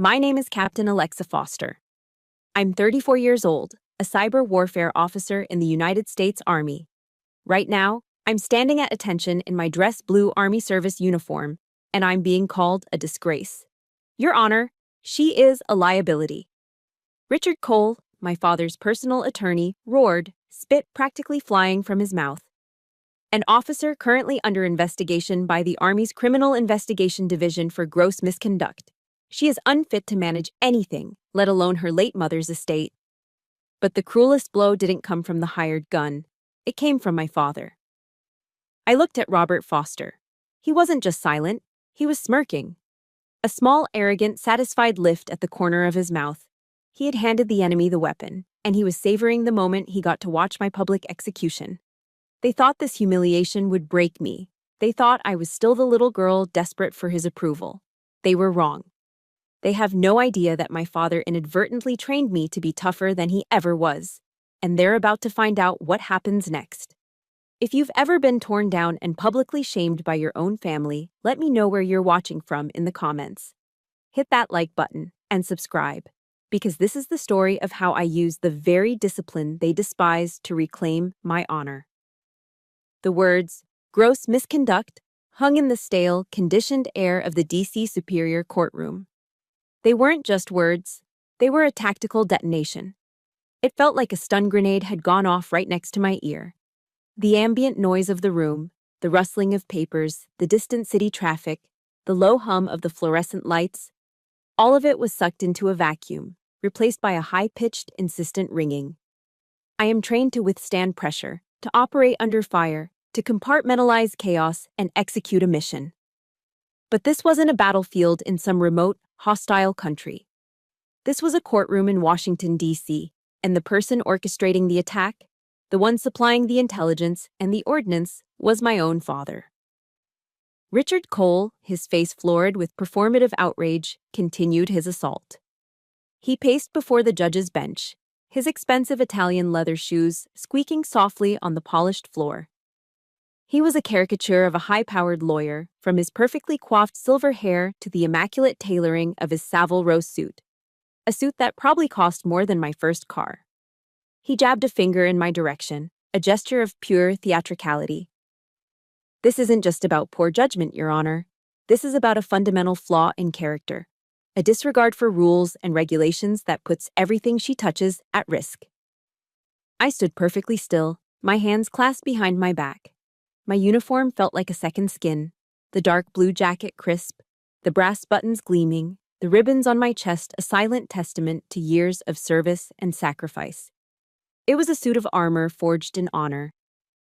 My name is Captain Alexa Foster. I'm 34 years old, a cyber warfare officer in the United States Army. Right now, I'm standing at attention in my dress blue Army service uniform, and I'm being called a disgrace. Your Honor, she is a liability. Richard Cole, my father's personal attorney, roared, spit practically flying from his mouth. An officer currently under investigation by the Army's Criminal Investigation Division for gross misconduct. She is unfit to manage anything, let alone her late mother's estate. But the cruelest blow didn't come from the hired gun. It came from my father. I looked at Robert Foster. He wasn't just silent, he was smirking. A small, arrogant, satisfied lift at the corner of his mouth. He had handed the enemy the weapon, and he was savoring the moment he got to watch my public execution. They thought this humiliation would break me. They thought I was still the little girl desperate for his approval. They were wrong. They have no idea that my father inadvertently trained me to be tougher than he ever was, and they're about to find out what happens next. If you've ever been torn down and publicly shamed by your own family, let me know where you're watching from in the comments. Hit that like button and subscribe, because this is the story of how I used the very discipline they despise to reclaim my honor. The words, gross misconduct, hung in the stale, conditioned air of the D.C. Superior Courtroom. They weren't just words, they were a tactical detonation. It felt like a stun grenade had gone off right next to my ear. The ambient noise of the room, the rustling of papers, the distant city traffic, the low hum of the fluorescent lights, all of it was sucked into a vacuum, replaced by a high-pitched, insistent ringing. I am trained to withstand pressure, to operate under fire, to compartmentalize chaos and execute a mission. But this wasn't a battlefield in some remote, hostile country. This was a courtroom in Washington, D.C., and the person orchestrating the attack, the one supplying the intelligence and the ordnance, was my own father. Richard Cole, his face florid with performative outrage, continued his assault. He paced before the judge's bench, his expensive Italian leather shoes squeaking softly on the polished floor. He was a caricature of a high-powered lawyer, from his perfectly coiffed silver hair to the immaculate tailoring of his Savile Row suit. A suit that probably cost more than my first car. He jabbed a finger in my direction, a gesture of pure theatricality. This isn't just about poor judgment, Your Honor. This is about a fundamental flaw in character. A disregard for rules and regulations that puts everything she touches at risk. I stood perfectly still, my hands clasped behind my back. My uniform felt like a second skin, the dark blue jacket crisp, the brass buttons gleaming, the ribbons on my chest a silent testament to years of service and sacrifice. It was a suit of armor forged in honor,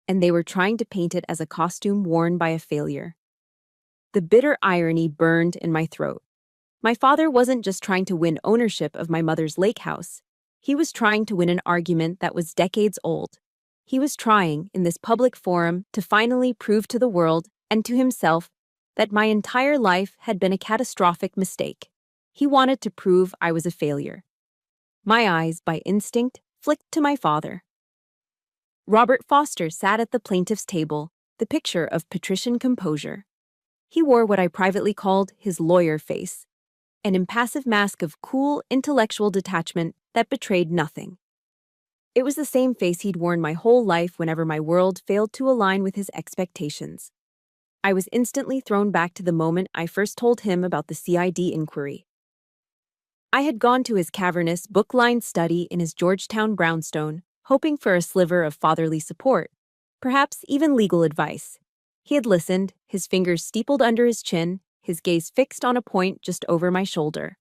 and they were trying to paint it as a costume worn by a failure. The bitter irony burned in my throat. My father wasn't just trying to win ownership of my mother's lake house. He was trying to win an argument that was decades old. He was trying, in this public forum, to finally prove to the world and to himself that my entire life had been a catastrophic mistake. He wanted to prove I was a failure. My eyes, by instinct, flicked to my father. Robert Foster sat at the plaintiff's table, the picture of patrician composure. He wore what I privately called his lawyer face, an impassive mask of cool, intellectual detachment that betrayed nothing. It was the same face he'd worn my whole life whenever my world failed to align with his expectations. I was instantly thrown back to the moment I first told him about the CID inquiry. I had gone to his cavernous, book-lined study in his Georgetown brownstone, hoping for a sliver of fatherly support, perhaps even legal advice. He had listened, his fingers steepled under his chin, his gaze fixed on a point just over my shoulder.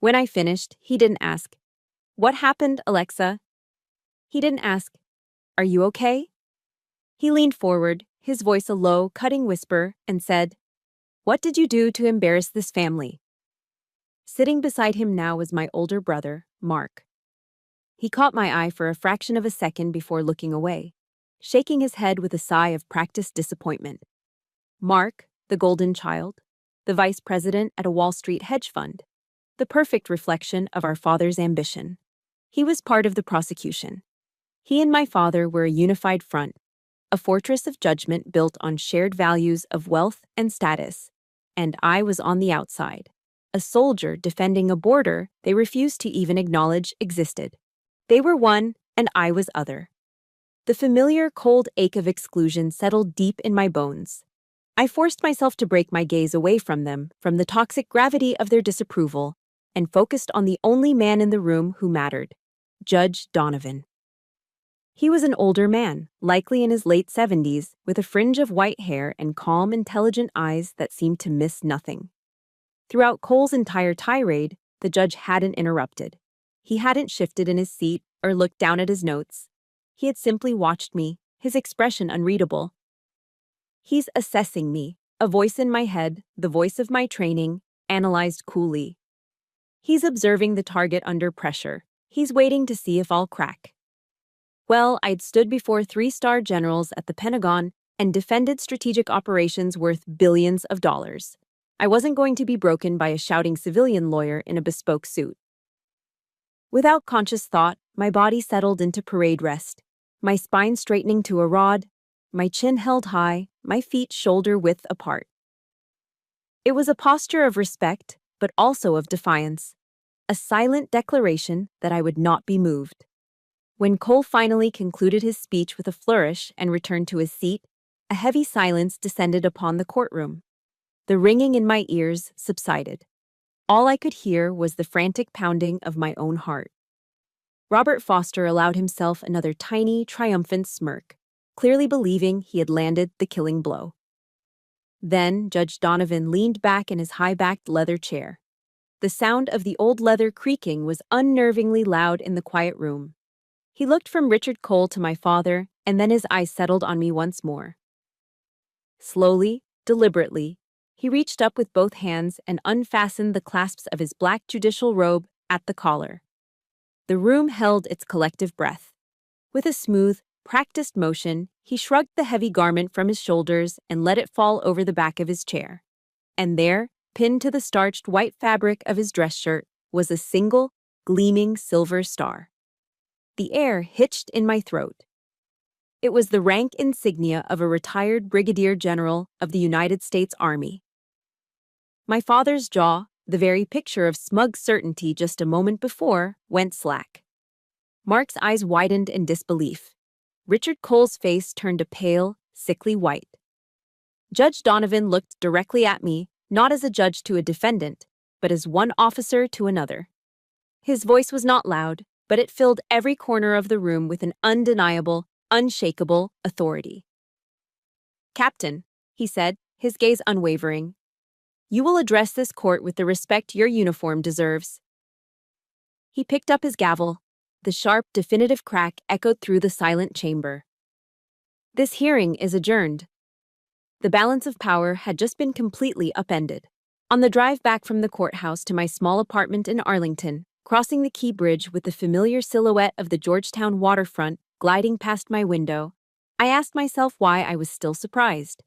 When I finished, he didn't ask, "What happened, Alexa?" He didn't ask, "Are you okay?" He leaned forward, his voice a low, cutting whisper, and said, "What did you do to embarrass this family?" Sitting beside him now was my older brother, Mark. He caught my eye for a fraction of a second before looking away, shaking his head with a sigh of practiced disappointment. Mark, the golden child, the vice president at a Wall Street hedge fund, the perfect reflection of our father's ambition. He was part of the prosecution. He and my father were a unified front, a fortress of judgment built on shared values of wealth and status, and I was on the outside, a soldier defending a border they refused to even acknowledge existed. They were one, and I was other. The familiar cold ache of exclusion settled deep in my bones. I forced myself to break my gaze away from them, from the toxic gravity of their disapproval, and focused on the only man in the room who mattered, Judge Donovan. He was an older man, likely in his late 70s, with a fringe of white hair and calm, intelligent eyes that seemed to miss nothing. Throughout Cole's entire tirade, the judge hadn't interrupted. He hadn't shifted in his seat or looked down at his notes. He had simply watched me, his expression unreadable. He's assessing me, a voice in my head, the voice of my training, analyzed coolly. He's observing the target under pressure. He's waiting to see if I'll crack. Well, I'd stood before 3-star generals at the Pentagon and defended strategic operations worth billions of dollars. I wasn't going to be broken by a shouting civilian lawyer in a bespoke suit. Without conscious thought, my body settled into parade rest, my spine straightening to a rod, my chin held high, my feet shoulder-width apart. It was a posture of respect, but also of defiance, a silent declaration that I would not be moved. When Cole finally concluded his speech with a flourish and returned to his seat, a heavy silence descended upon the courtroom. The ringing in my ears subsided. All I could hear was the frantic pounding of my own heart. Robert Foster allowed himself another tiny, triumphant smirk, clearly believing he had landed the killing blow. Then Judge Donovan leaned back in his high-backed leather chair. The sound of the old leather creaking was unnervingly loud in the quiet room. He looked from Richard Cole to my father, and then his eyes settled on me once more. Slowly, deliberately, he reached up with both hands and unfastened the clasps of his black judicial robe at the collar. The room held its collective breath. With a smooth, practiced motion, he shrugged the heavy garment from his shoulders and let it fall over the back of his chair. And there, pinned to the starched white fabric of his dress shirt, was a single, gleaming silver star. The air hitched in my throat. It was the rank insignia of a retired brigadier general of the United States Army. My father's jaw, the very picture of smug certainty just a moment before, went slack. Mark's eyes widened in disbelief. Richard Cole's face turned a pale, sickly white. Judge Donovan looked directly at me, not as a judge to a defendant, but as one officer to another. His voice was not loud, but it filled every corner of the room with an undeniable, unshakable authority. "Captain," he said, his gaze unwavering, "you will address this court with the respect your uniform deserves." He picked up his gavel. The sharp, definitive crack echoed through the silent chamber. "This hearing is adjourned." The balance of power had just been completely upended. On the drive back from the courthouse to my small apartment in Arlington, crossing the Key Bridge with the familiar silhouette of the Georgetown waterfront gliding past my window, I asked myself why I was still surprised.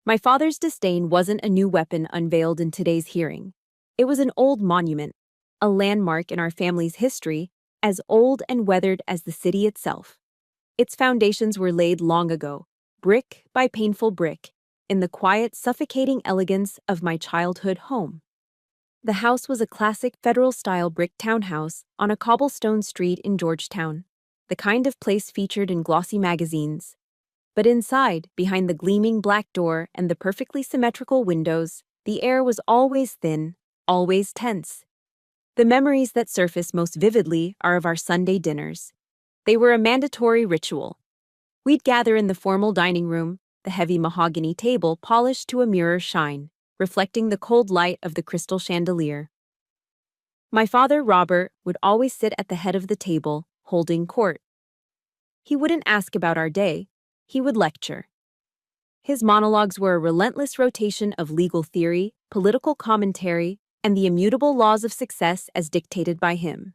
My father's disdain wasn't a new weapon unveiled in today's hearing. It was an old monument, a landmark in our family's history, as old and weathered as the city itself. Its foundations were laid long ago, brick by painful brick, in the quiet, suffocating elegance of my childhood home. The house was a classic federal-style brick townhouse on a cobblestone street in Georgetown, the kind of place featured in glossy magazines. But inside, behind the gleaming black door and the perfectly symmetrical windows, the air was always thin, always tense. The memories that surface most vividly are of our Sunday dinners. They were a mandatory ritual. We'd gather in the formal dining room, the heavy mahogany table polished to a mirror shine, reflecting the cold light of the crystal chandelier. My father, Robert, would always sit at the head of the table, holding court. He wouldn't ask about our day. He would lecture. His monologues were a relentless rotation of legal theory, political commentary, and the immutable laws of success as dictated by him.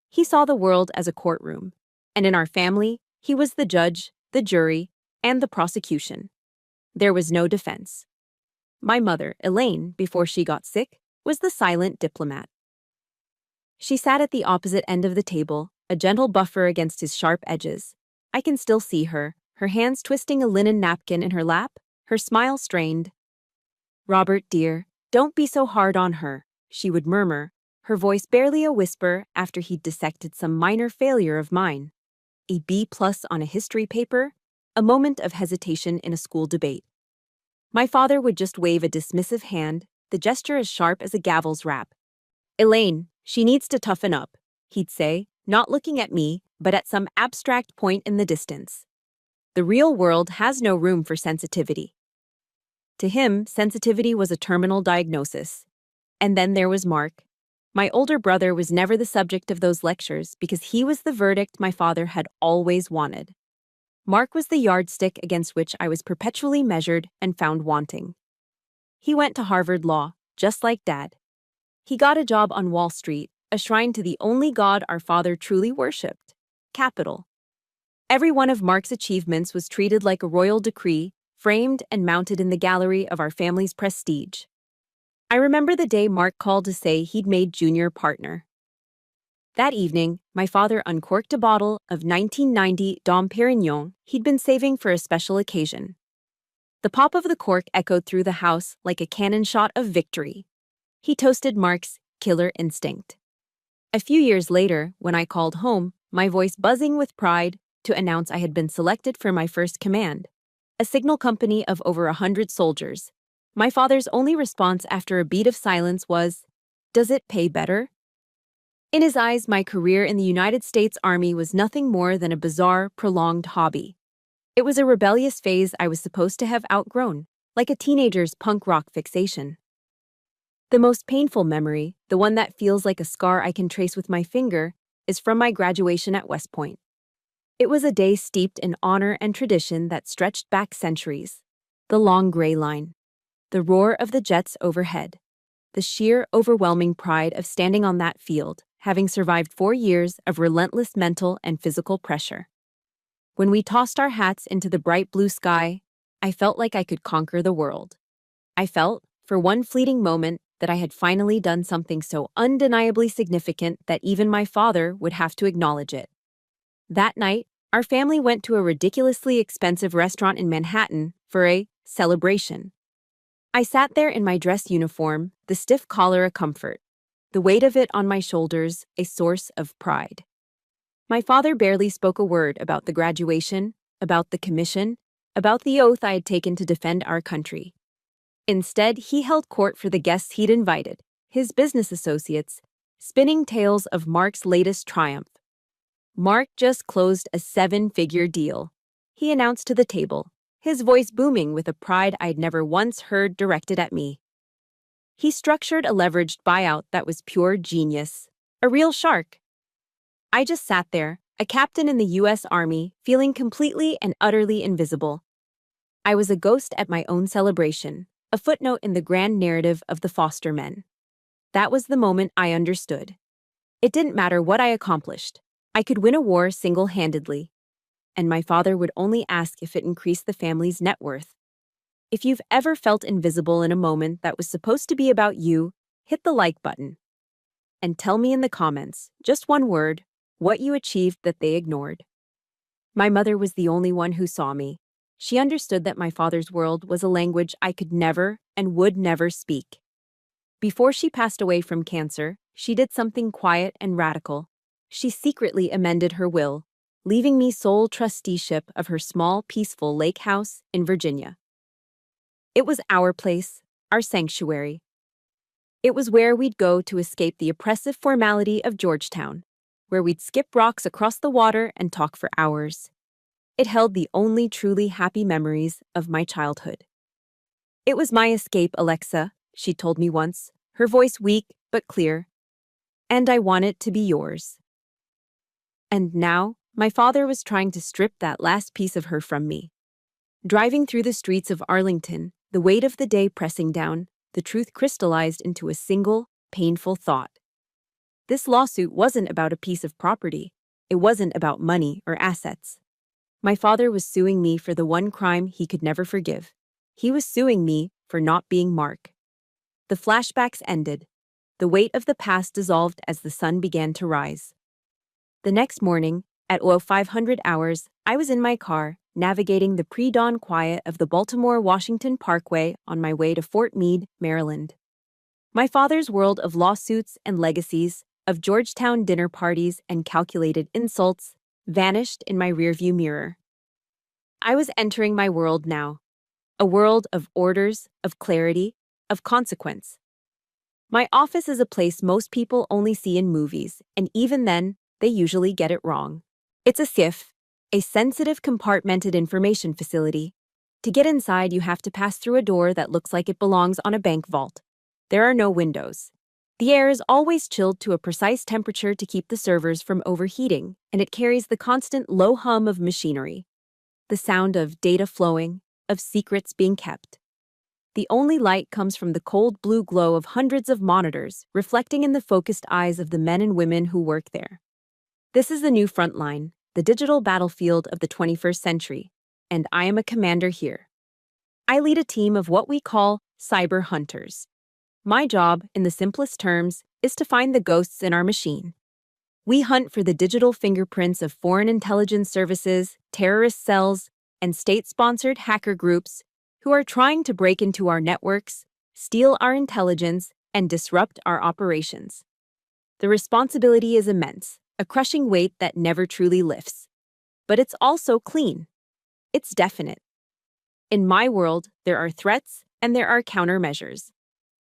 He saw the world as a courtroom, and in our family, he was the judge, the jury, and the prosecution. There was no defense. My mother, Elaine, before she got sick, was the silent diplomat. She sat at the opposite end of the table, a gentle buffer against his sharp edges. I can still see her, her hands twisting a linen napkin in her lap, her smile strained. "Robert, dear, don't be so hard on her. she would murmur, her voice barely a whisper after he'd dissected some minor failure of mine. A B+ on a history paper, a moment of hesitation in a school debate. My father would just wave a dismissive hand, the gesture as sharp as a gavel's rap. "Elaine, she needs to toughen up," he'd say, not looking at me, but at some abstract point in the distance. The real world has no room for sensitivity. To him, sensitivity was a terminal diagnosis. And then there was Mark. My older brother was never the subject of those lectures because he was the verdict my father had always wanted. Mark was the yardstick against which I was perpetually measured and found wanting. He went to Harvard Law, just like Dad. He got a job on Wall Street, a shrine to the only god our father truly worshipped: capital. Every one of Mark's achievements was treated like a royal decree, framed and mounted in the gallery of our family's prestige. I remember the day Mark called to say he'd made junior partner. That evening, my father uncorked a bottle of 1990 Dom Perignon he'd been saving for a special occasion. The pop of the cork echoed through the house like a cannon shot of victory. He toasted Mark's killer instinct. A few years later, when I called home, my voice buzzing with pride, to announce I had been selected for my first command, a signal company of over 100 soldiers, my father's only response after a beat of silence was, "Does it pay better?" In his eyes, my career in the United States Army was nothing more than a bizarre, prolonged hobby. It was a rebellious phase I was supposed to have outgrown, like a teenager's punk rock fixation. The most painful memory, the one that feels like a scar I can trace with my finger, is from my graduation at West Point. It was a day steeped in honor and tradition that stretched back centuries. The long gray line. The roar of the jets overhead. The sheer, overwhelming pride of standing on that field, having survived 4 years of relentless mental and physical pressure. When we tossed our hats into the bright blue sky, I felt like I could conquer the world. I felt, for one fleeting moment, that I had finally done something so undeniably significant that even my father would have to acknowledge it. That night, our family went to a ridiculously expensive restaurant in Manhattan for a celebration. I sat there in my dress uniform, the stiff collar a comfort, the weight of it on my shoulders a source of pride. My father barely spoke a word about the graduation, about the commission, about the oath I had taken to defend our country. Instead, he held court for the guests he'd invited, his business associates, spinning tales of Mark's latest triumph. "Mark just closed a 7-figure deal," he announced to the table, his voice booming with a pride I'd never once heard directed at me. He structured a leveraged buyout that was pure genius, a real shark. I just sat there, a captain in the U.S. Army, feeling completely and utterly invisible. I was a ghost at my own celebration, a footnote in the grand narrative of the Foster men. That was the moment I understood. It didn't matter what I accomplished. I could win a war single-handedly. And my father would only ask if it increased the family's net worth. If you've ever felt invisible in a moment that was supposed to be about you, hit the like button. And tell me in the comments, just one word, what you achieved that they ignored. My mother was the only one who saw me. She understood that my father's world was a language I could never and would never speak. Before she passed away from cancer, she did something quiet and radical. She secretly amended her will, leaving me sole trusteeship of her small, peaceful lake house in Virginia. It was our place, our sanctuary. It was where we'd go to escape the oppressive formality of Georgetown, where we'd skip rocks across the water and talk for hours. It held the only truly happy memories of my childhood. "It was my escape, Alexa," she told me once, her voice weak but clear. "And I want it to be yours." And now, my father was trying to strip that last piece of her from me. Driving through the streets of Arlington, the weight of the day pressing down, the truth crystallized into a single, painful thought. This lawsuit wasn't about a piece of property. It wasn't about money or assets. My father was suing me for the one crime he could never forgive. He was suing me for not being Mark. The flashbacks ended. The weight of the past dissolved as the sun began to rise. The next morning, at 0500 hours, I was in my car, navigating the pre-dawn quiet of the Baltimore-Washington Parkway on my way to Fort Meade, Maryland. My father's world of lawsuits and legacies, of Georgetown dinner parties and calculated insults, vanished in my rearview mirror. I was entering my world now, a world of orders, of clarity, of consequence. My office is a place most people only see in movies, and even then, they usually get it wrong. It's a SIF, a sensitive compartmented information facility. To get inside, you have to pass through a door that looks like it belongs on a bank vault. There are no windows. The air is always chilled to a precise temperature to keep the servers from overheating, and it carries the constant low hum of machinery, the sound of data flowing, of secrets being kept. The only light comes from the cold blue glow of hundreds of monitors reflecting in the focused eyes of the men and women who work there. This is the new front line, the digital battlefield of the 21st century, and I am a commander here. I lead a team of what we call cyber hunters. My job, in the simplest terms, is to find the ghosts in our machine. We hunt for the digital fingerprints of foreign intelligence services, terrorist cells, and state-sponsored hacker groups who are trying to break into our networks, steal our intelligence, and disrupt our operations. The responsibility is immense, a crushing weight that never truly lifts. But it's also clean. It's definite. In my world, there are threats and there are countermeasures.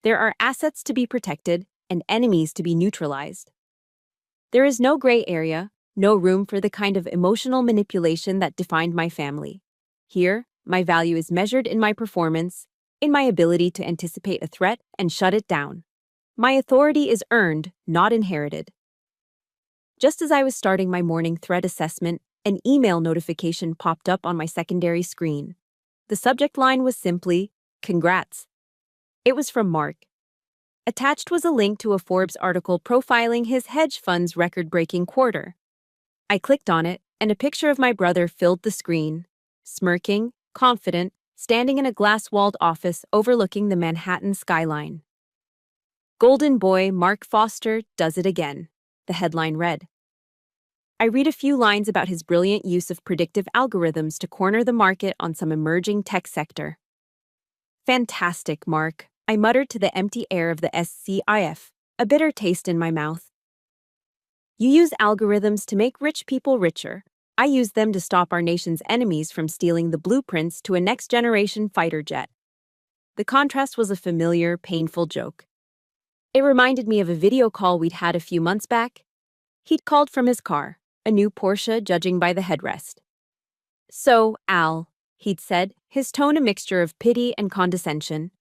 There are assets to be protected and enemies to be neutralized. There is no gray area, no room for the kind of emotional manipulation that defined my family. Here, my value is measured in my performance, in my ability to anticipate a threat and shut it down. My authority is earned, not inherited. Just as I was starting my morning threat assessment, an email notification popped up on my secondary screen. The subject line was simply, "Congrats." It was from Mark. Attached was a link to a Forbes article profiling his hedge fund's record-breaking quarter. I clicked on it, and a picture of my brother filled the screen, smirking, confident, standing in a glass-walled office overlooking the Manhattan skyline. "Golden Boy Mark Foster does it again," the headline read. I read a few lines about his brilliant use of predictive algorithms to corner the market on some emerging tech sector. "Fantastic, Mark," I muttered to the empty air of the SCIF, a bitter taste in my mouth. "You use algorithms to make rich people richer. I use them to stop our nation's enemies from stealing the blueprints to a next-generation fighter jet." The contrast was a familiar, painful joke. It reminded me of a video call we'd had a few months back. He'd called from his car, a new Porsche judging by the headrest. "So, Al," he'd said, his tone a mixture of pity and condescension,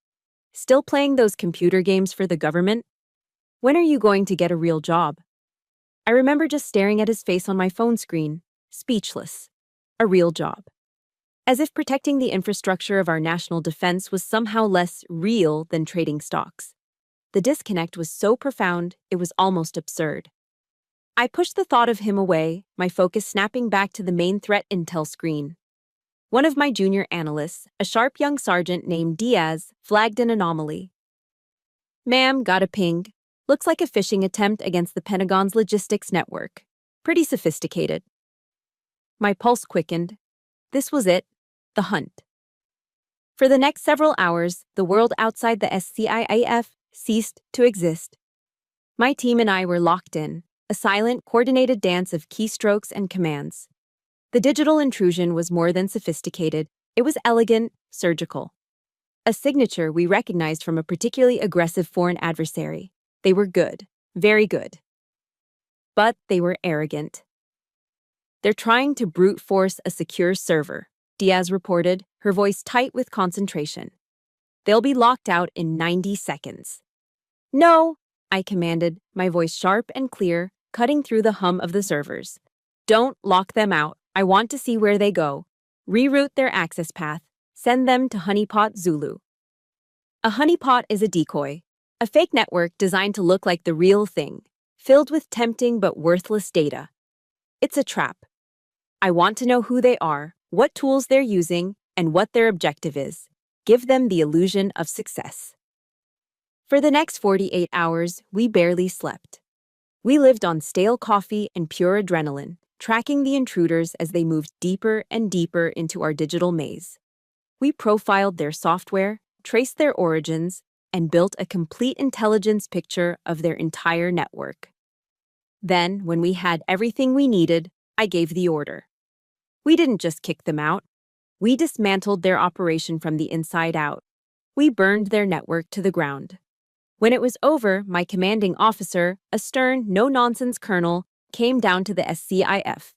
"still playing those computer games for the government? When are you going to get a real job?" I remember just staring at his face on my phone screen, speechless. A real job. As if protecting the infrastructure of our national defense was somehow less real than trading stocks. The disconnect was so profound, it was almost absurd. I pushed the thought of him away, my focus snapping back to the main threat intel screen. One of my junior analysts, a sharp young sergeant named Diaz, flagged an anomaly. "Ma'am, got a ping. Looks like a phishing attempt against the Pentagon's logistics network. Pretty sophisticated." My pulse quickened. This was it, the hunt. For the next several hours, the world outside the SCIF ceased to exist. My team and I were locked in, a silent, coordinated dance of keystrokes and commands. The digital intrusion was more than sophisticated, it was elegant, surgical. A signature we recognized from a particularly aggressive foreign adversary. They were good, very good. But they were arrogant. "They're trying to brute force a secure server," Diaz reported, her voice tight with concentration. "They'll be locked out in 90 seconds. "No," I commanded, my voice sharp and clear, cutting through the hum of the servers. "Don't lock them out. I want to see where they go. Reroute their access path. Send them to Honeypot Zulu." A honeypot is a decoy, a fake network designed to look like the real thing, filled with tempting but worthless data. It's a trap. I want to know who they are, what tools they're using, and what their objective is. Give them the illusion of success. For the next 48 hours, we barely slept. We lived on stale coffee and pure adrenaline, tracking the intruders as they moved deeper and deeper into our digital maze. We profiled their software, traced their origins, and built a complete intelligence picture of their entire network. Then, when we had everything we needed, I gave the order. We didn't just kick them out. We dismantled their operation from the inside out. We burned their network to the ground. When it was over, my commanding officer, a stern, no-nonsense colonel, came down to the SCIF.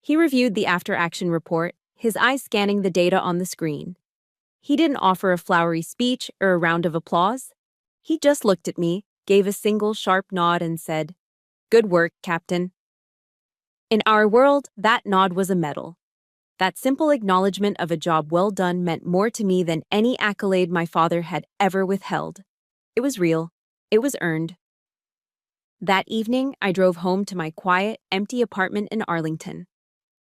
He reviewed the after-action report, his eyes scanning the data on the screen. He didn't offer a flowery speech or a round of applause. He just looked at me, gave a single sharp nod, and said, "Good work, Captain." In our world, that nod was a medal. That simple acknowledgement of a job well done meant more to me than any accolade my father had ever withheld. It was real. It was earned. That evening, I drove home to my quiet, empty apartment in Arlington.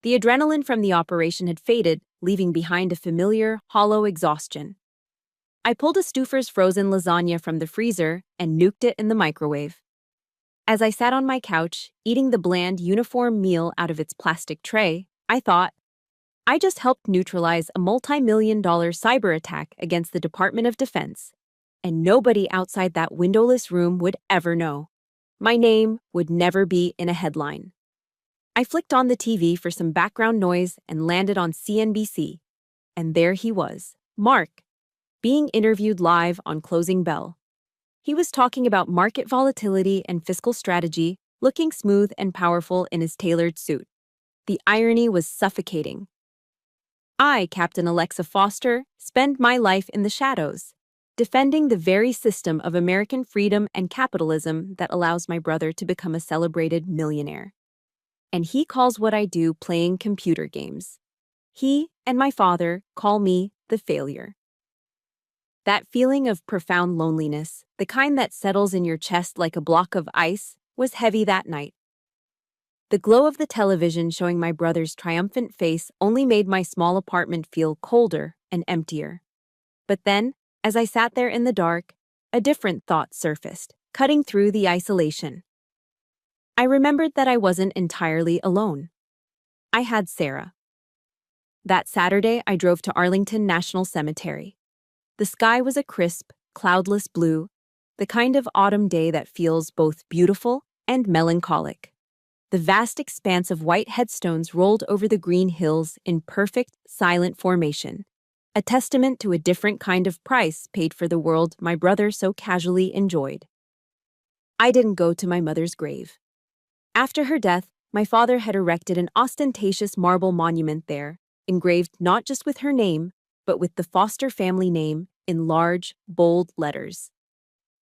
The adrenaline from the operation had faded, leaving behind a familiar, hollow exhaustion. I pulled a Stouffer's frozen lasagna from the freezer and nuked it in the microwave. As I sat on my couch, eating the bland, uniform meal out of its plastic tray, I thought, I just helped neutralize a multi-million-dollar cyber attack against the Department of Defense, and nobody outside that windowless room would ever know. My name would never be in a headline. I flicked on the TV for some background noise and landed on CNBC. And there he was, Mark, being interviewed live on Closing Bell. He was talking about market volatility and fiscal strategy, looking smooth and powerful in his tailored suit. The irony was suffocating. I, Captain Alexa Foster, spend my life in the shadows, defending the very system of American freedom and capitalism that allows my brother to become a celebrated millionaire. And he calls what I do playing computer games. He and my father call me the failure. That feeling of profound loneliness, the kind that settles in your chest like a block of ice, was heavy that night. The glow of the television showing my brother's triumphant face only made my small apartment feel colder and emptier. But then, as I sat there in the dark, a different thought surfaced, cutting through the isolation. I remembered that I wasn't entirely alone. I had Sarah. That Saturday, I drove to Arlington National Cemetery. The sky was a crisp, cloudless blue, the kind of autumn day that feels both beautiful and melancholic. The vast expanse of white headstones rolled over the green hills in perfect, silent formation, a testament to a different kind of price paid for the world my brother so casually enjoyed. I didn't go to my mother's grave. After her death, my father had erected an ostentatious marble monument there, engraved not just with her name, but with the Foster family name in large, bold letters.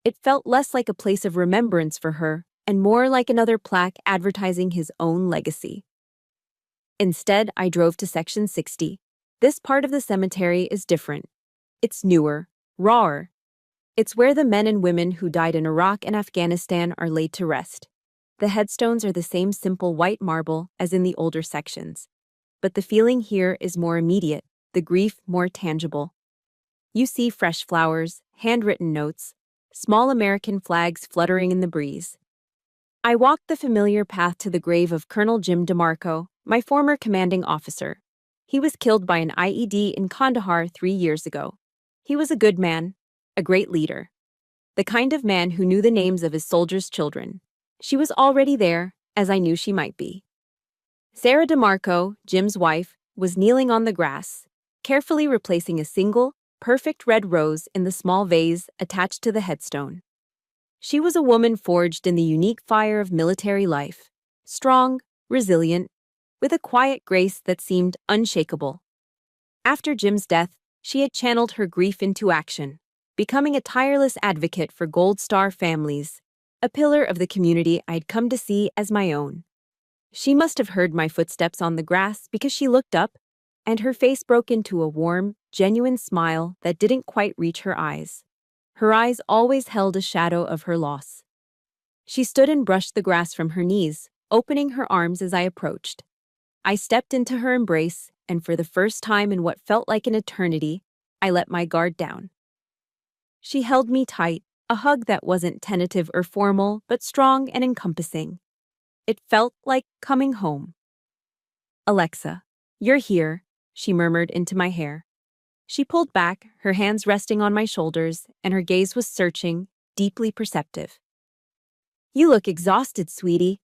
It felt less like a place of remembrance for her and more like another plaque advertising his own legacy. Instead, I drove to Section 60. This part of the cemetery is different. It's newer, rawer. It's where the men and women who died in Iraq and Afghanistan are laid to rest. The headstones are the same simple white marble as in the older sections. But the feeling here is more immediate, the grief more tangible. You see fresh flowers, handwritten notes, small American flags fluttering in the breeze. I walked the familiar path to the grave of Colonel Jim DeMarco, my former commanding officer. He was killed by an IED in Kandahar 3 years ago. He was a good man, a great leader. The kind of man who knew the names of his soldiers' children. She was already there, as I knew she might be. Sarah DeMarco, Jim's wife, was kneeling on the grass, carefully replacing a single, perfect red rose in the small vase attached to the headstone. She was a woman forged in the unique fire of military life, strong, resilient, with a quiet grace that seemed unshakable. After Jim's death, she had channeled her grief into action, becoming a tireless advocate for Gold Star families, a pillar of the community I'd come to see as my own. She must have heard my footsteps on the grass because she looked up, and her face broke into a warm, genuine smile that didn't quite reach her eyes. Her eyes always held a shadow of her loss. She stood and brushed the grass from her knees, opening her arms as I approached. I stepped into her embrace, and for the first time in what felt like an eternity, I let my guard down. She held me tight, a hug that wasn't tentative or formal, but strong and encompassing. It felt like coming home. "Alexa, you're here," she murmured into my hair. She pulled back, her hands resting on my shoulders, and her gaze was searching, deeply perceptive. "You look exhausted, sweetie."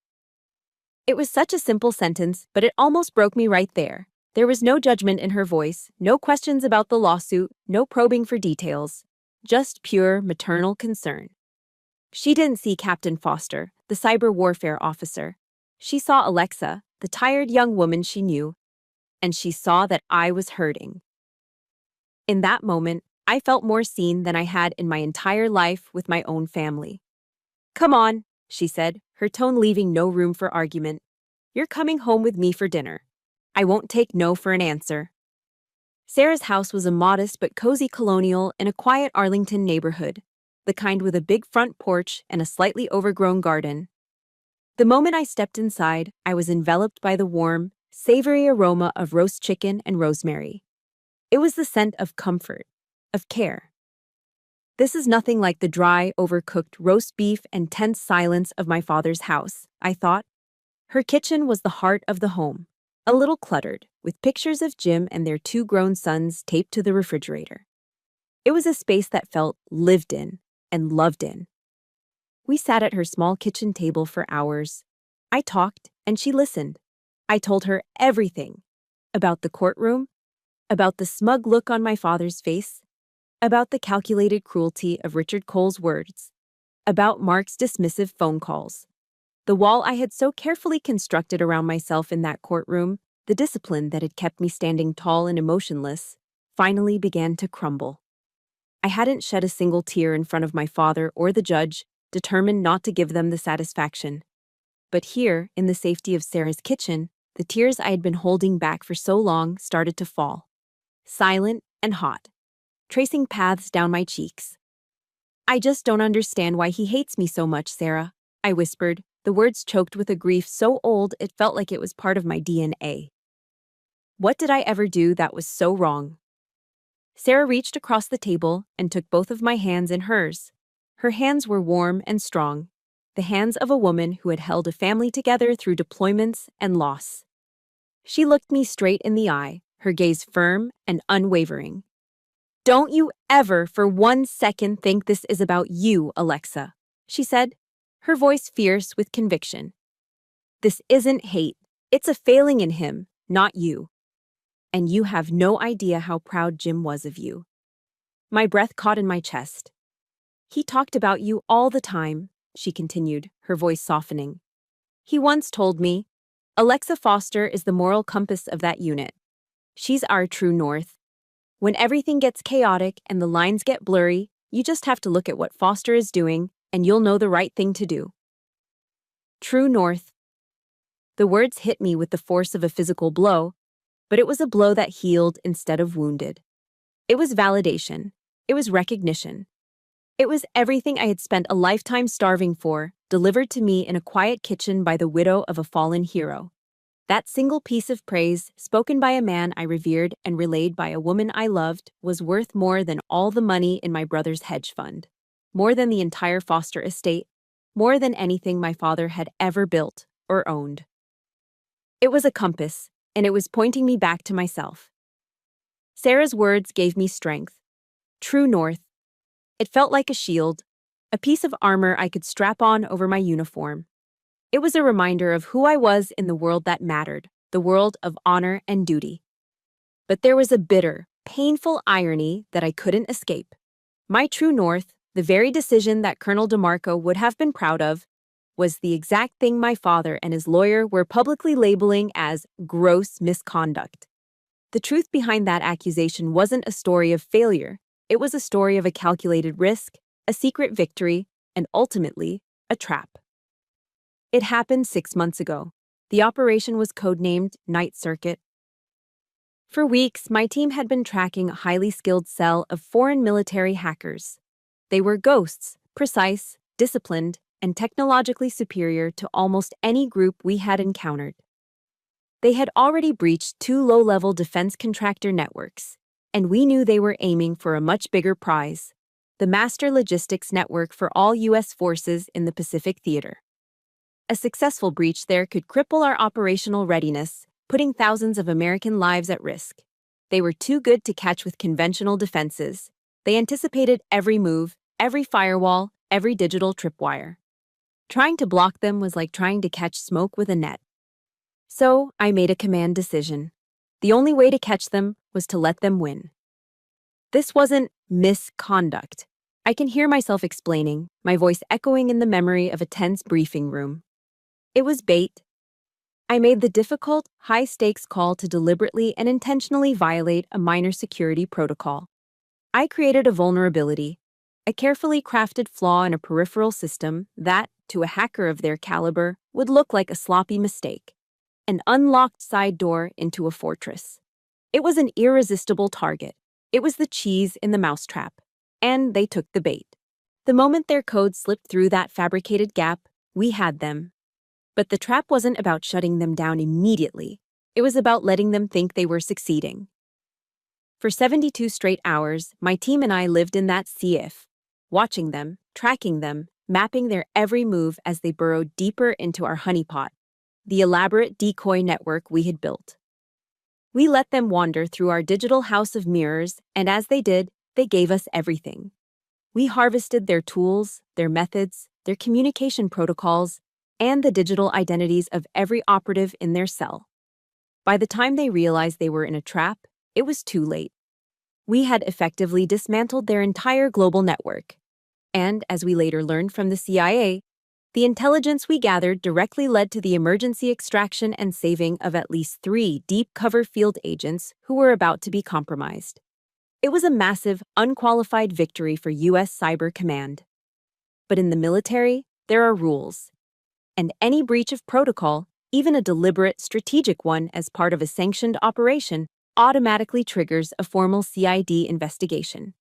It was such a simple sentence, but it almost broke me right there. There was no judgment in her voice, no questions about the lawsuit, no probing for details. Just pure maternal concern. She didn't see Captain Foster, the cyber warfare officer. She saw Alexa, the tired young woman she knew, and she saw that I was hurting. In that moment, I felt more seen than I had in my entire life with my own family. "Come on," she said, her tone leaving no room for argument. "You're coming home with me for dinner. I won't take no for an answer." Sarah's house was a modest but cozy colonial in a quiet Arlington neighborhood, the kind with a big front porch and a slightly overgrown garden. The moment I stepped inside, I was enveloped by the warm, savory aroma of roast chicken and rosemary. It was the scent of comfort, of care. This is nothing like the dry, overcooked roast beef and tense silence of my father's house, I thought. Her kitchen was the heart of the home, a little cluttered, with pictures of Jim and their 2 grown sons taped to the refrigerator. It was a space that felt lived in and loved in. We sat at her small kitchen table for hours. I talked, and she listened. I told her everything. About the courtroom, about the smug look on my father's face, about the calculated cruelty of Richard Cole's words, about Mark's dismissive phone calls. The wall I had so carefully constructed around myself in that courtroom, the discipline that had kept me standing tall and emotionless, finally began to crumble. I hadn't shed a single tear in front of my father or the judge, determined not to give them the satisfaction. But here, in the safety of Sarah's kitchen, the tears I had been holding back for so long started to fall. Silent and hot, tracing paths down my cheeks. "I just don't understand why he hates me so much, Sarah," I whispered, the words choked with a grief so old it felt like it was part of my DNA. What did I ever do that was so wrong? Sarah reached across the table and took both of my hands in hers. Her hands were warm and strong, the hands of a woman who had held a family together through deployments and loss. She looked me straight in the eye, her gaze firm and unwavering. "Don't you ever for 1 second think this is about you, Alexa," she said, her voice fierce with conviction. "This isn't hate. It's a failing in him, not you. And you have no idea how proud Jim was of you." My breath caught in my chest. "He talked about you all the time," she continued, her voice softening. "He once told me, Alexa Foster is the moral compass of that unit. She's our true north. When everything gets chaotic and the lines get blurry, you just have to look at what Foster is doing, and you'll know the right thing to do." True north. The words hit me with the force of a physical blow, but it was a blow that healed instead of wounded. It was validation. It was recognition. It was everything I had spent a lifetime starving for, delivered to me in a quiet kitchen by the widow of a fallen hero. That single piece of praise, spoken by a man I revered and relayed by a woman I loved, was worth more than all the money in my brother's hedge fund, more than the entire Foster estate, more than anything my father had ever built or owned. It was a compass, and it was pointing me back to myself. Sarah's words gave me strength. True north. It felt like a shield, a piece of armor I could strap on over my uniform. It was a reminder of who I was in the world that mattered, the world of honor and duty. But there was a bitter, painful irony that I couldn't escape. My true north, the very decision that Colonel DeMarco would have been proud of, was the exact thing my father and his lawyer were publicly labeling as gross misconduct. The truth behind that accusation wasn't a story of failure. It was a story of a calculated risk, a secret victory, and ultimately, a trap. It happened 6 months ago. The operation was codenamed Night Circuit. For weeks, my team had been tracking a highly skilled cell of foreign military hackers. They were ghosts, precise, disciplined, and technologically superior to almost any group we had encountered. They had already breached 2 low-level defense contractor networks, and we knew they were aiming for a much bigger prize, the master logistics network for all U.S. forces in the Pacific Theater. A successful breach there could cripple our operational readiness, putting thousands of American lives at risk. They were too good to catch with conventional defenses. They anticipated every move, every firewall, every digital tripwire. Trying to block them was like trying to catch smoke with a net. So I made a command decision. The only way to catch them was to let them win. This wasn't misconduct. I can hear myself explaining, my voice echoing in the memory of a tense briefing room. It was bait. I made the difficult, high-stakes call to deliberately and intentionally violate a minor security protocol. I created a vulnerability, a carefully crafted flaw in a peripheral system that, to a hacker of their caliber, would look like a sloppy mistake. An unlocked side door into a fortress. It was an irresistible target. It was the cheese in the mousetrap. And they took the bait. The moment their code slipped through that fabricated gap, we had them. But the trap wasn't about shutting them down immediately. It was about letting them think they were succeeding. For 72 straight hours, my team and I lived in that CF, watching them, tracking them, mapping their every move as they burrowed deeper into our honeypot, the elaborate decoy network we had built. We let them wander through our digital house of mirrors, and as they did, they gave us everything. We harvested their tools, their methods, their communication protocols, and the digital identities of every operative in their cell. By the time they realized they were in a trap, it was too late. We had effectively dismantled their entire global network. And, as we later learned from the CIA, the intelligence we gathered directly led to the emergency extraction and saving of at least 3 deep-cover field agents who were about to be compromised. It was a massive, unqualified victory for U.S. Cyber Command. But in the military, there are rules. And any breach of protocol, even a deliberate, strategic one as part of a sanctioned operation, automatically triggers a formal CID investigation.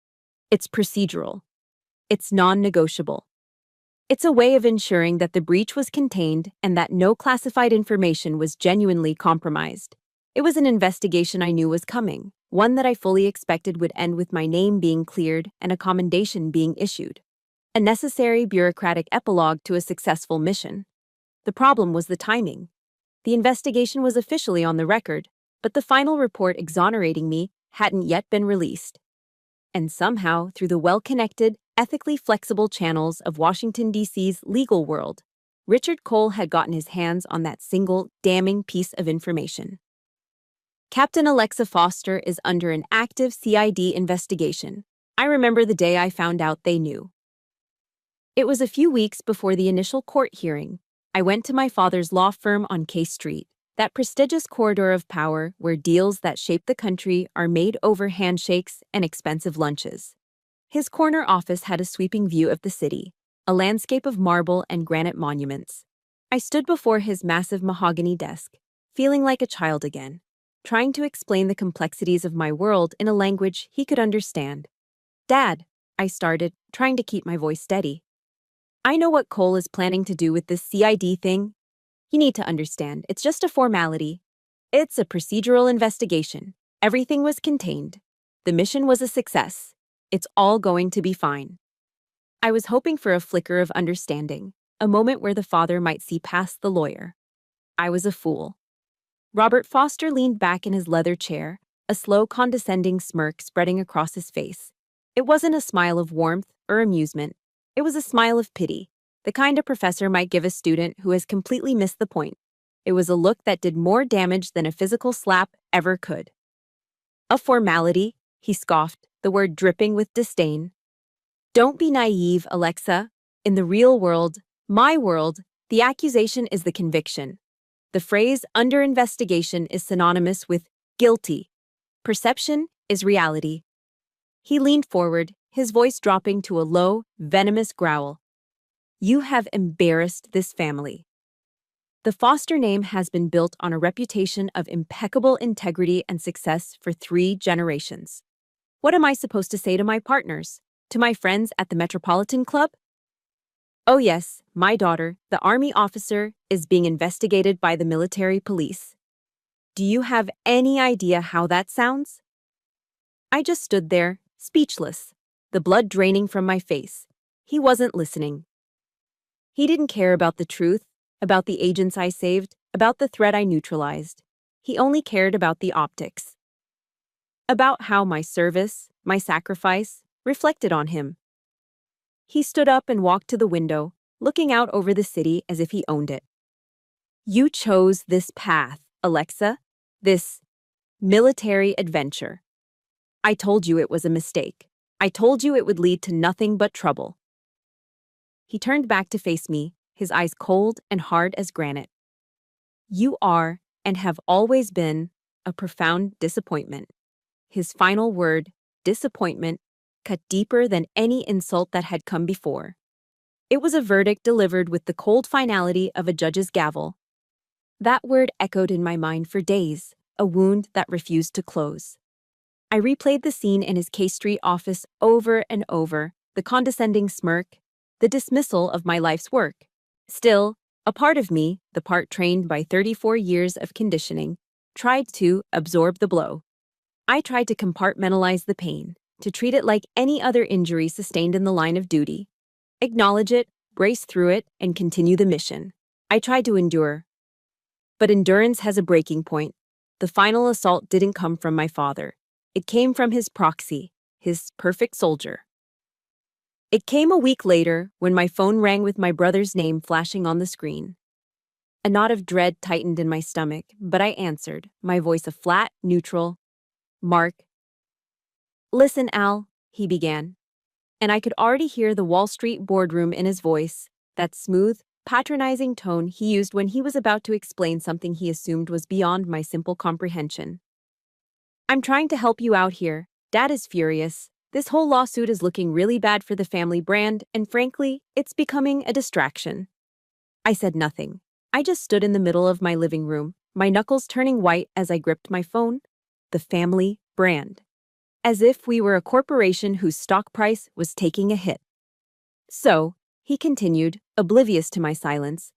It's procedural. It's non-negotiable. It's a way of ensuring that the breach was contained and that no classified information was genuinely compromised. It was an investigation I knew was coming, one that I fully expected would end with my name being cleared and a commendation being issued. A necessary bureaucratic epilogue to a successful mission. The problem was the timing. The investigation was officially on the record, but the final report exonerating me hadn't yet been released. And somehow, through the well-connected, ethically flexible channels of Washington, D.C.'s legal world, Richard Cole had gotten his hands on that single, damning piece of information. Captain Alexa Foster is under an active CID investigation. I remember the day I found out they knew. It was a few weeks before the initial court hearing. I went to my father's law firm on K Street, that prestigious corridor of power where deals that shape the country are made over handshakes and expensive lunches. His corner office had a sweeping view of the city, a landscape of marble and granite monuments. I stood before his massive mahogany desk, feeling like a child again, trying to explain the complexities of my world in a language he could understand. "Dad," I started, trying to keep my voice steady. "I know what Cole is planning to do with this CID thing. You need to understand, it's just a formality. It's a procedural investigation. Everything was contained. The mission was a success. It's all going to be fine." I was hoping for a flicker of understanding, a moment where the father might see past the lawyer. I was a fool. Robert Foster leaned back in his leather chair, a slow, condescending smirk spreading across his face. It wasn't a smile of warmth or amusement. It was a smile of pity, the kind a professor might give a student who has completely missed the point. It was a look that did more damage than a physical slap ever could. "A formality," he scoffed, the word dripping with disdain. "Don't be naive, Alexa. In the real world, my world, the accusation is the conviction. The phrase under investigation is synonymous with guilty. Perception is reality." He leaned forward, his voice dropping to a low, venomous growl. "You have embarrassed this family. The Foster name has been built on a reputation of impeccable integrity and success for 3 generations. What am I supposed to say to my partners? To my friends at the Metropolitan Club? Oh yes, my daughter, the Army officer, is being investigated by the military police. Do you have any idea how that sounds?" I just stood there, speechless, the blood draining from my face. He wasn't listening. He didn't care about the truth, about the agents I saved, about the threat I neutralized. He only cared about the optics. about how my service, my sacrifice, reflected on him. He stood up and walked to the window, looking out over the city as if he owned it. You chose this path, Alexa, this military adventure. I told you it was a mistake. I told you it would lead to nothing but trouble. He turned back to face me, his eyes cold and hard as granite. You are, and have always been, a profound disappointment. His final word, disappointment, cut deeper than any insult that had come before. It was a verdict delivered with the cold finality of a judge's gavel. That word echoed in my mind for days, a wound that refused to close. I replayed the scene in his K Street office over and over, the condescending smirk, the dismissal of my life's work. Still, a part of me, the part trained by 34 years of conditioning, tried to absorb the blow. I tried to compartmentalize the pain, to treat it like any other injury sustained in the line of duty. Acknowledge it, brace through it, and continue the mission. I tried to endure. But endurance has a breaking point. The final assault didn't come from my father. It came from his proxy, his perfect soldier. It came a week later when my phone rang with my brother's name flashing on the screen. A knot of dread tightened in my stomach, but I answered, my voice a flat, neutral, Mark. Listen, Al, he began. And I could already hear the Wall Street boardroom in his voice, that smooth, patronizing tone he used when he was about to explain something he assumed was beyond my simple comprehension. I'm trying to help you out here. Dad is furious. This whole lawsuit is looking really bad for the family brand, and frankly, it's becoming a distraction. I said nothing. I just stood in the middle of my living room, my knuckles turning white as I gripped my phone. The family brand. As if we were a corporation whose stock price was taking a hit. So, he continued, oblivious to my silence,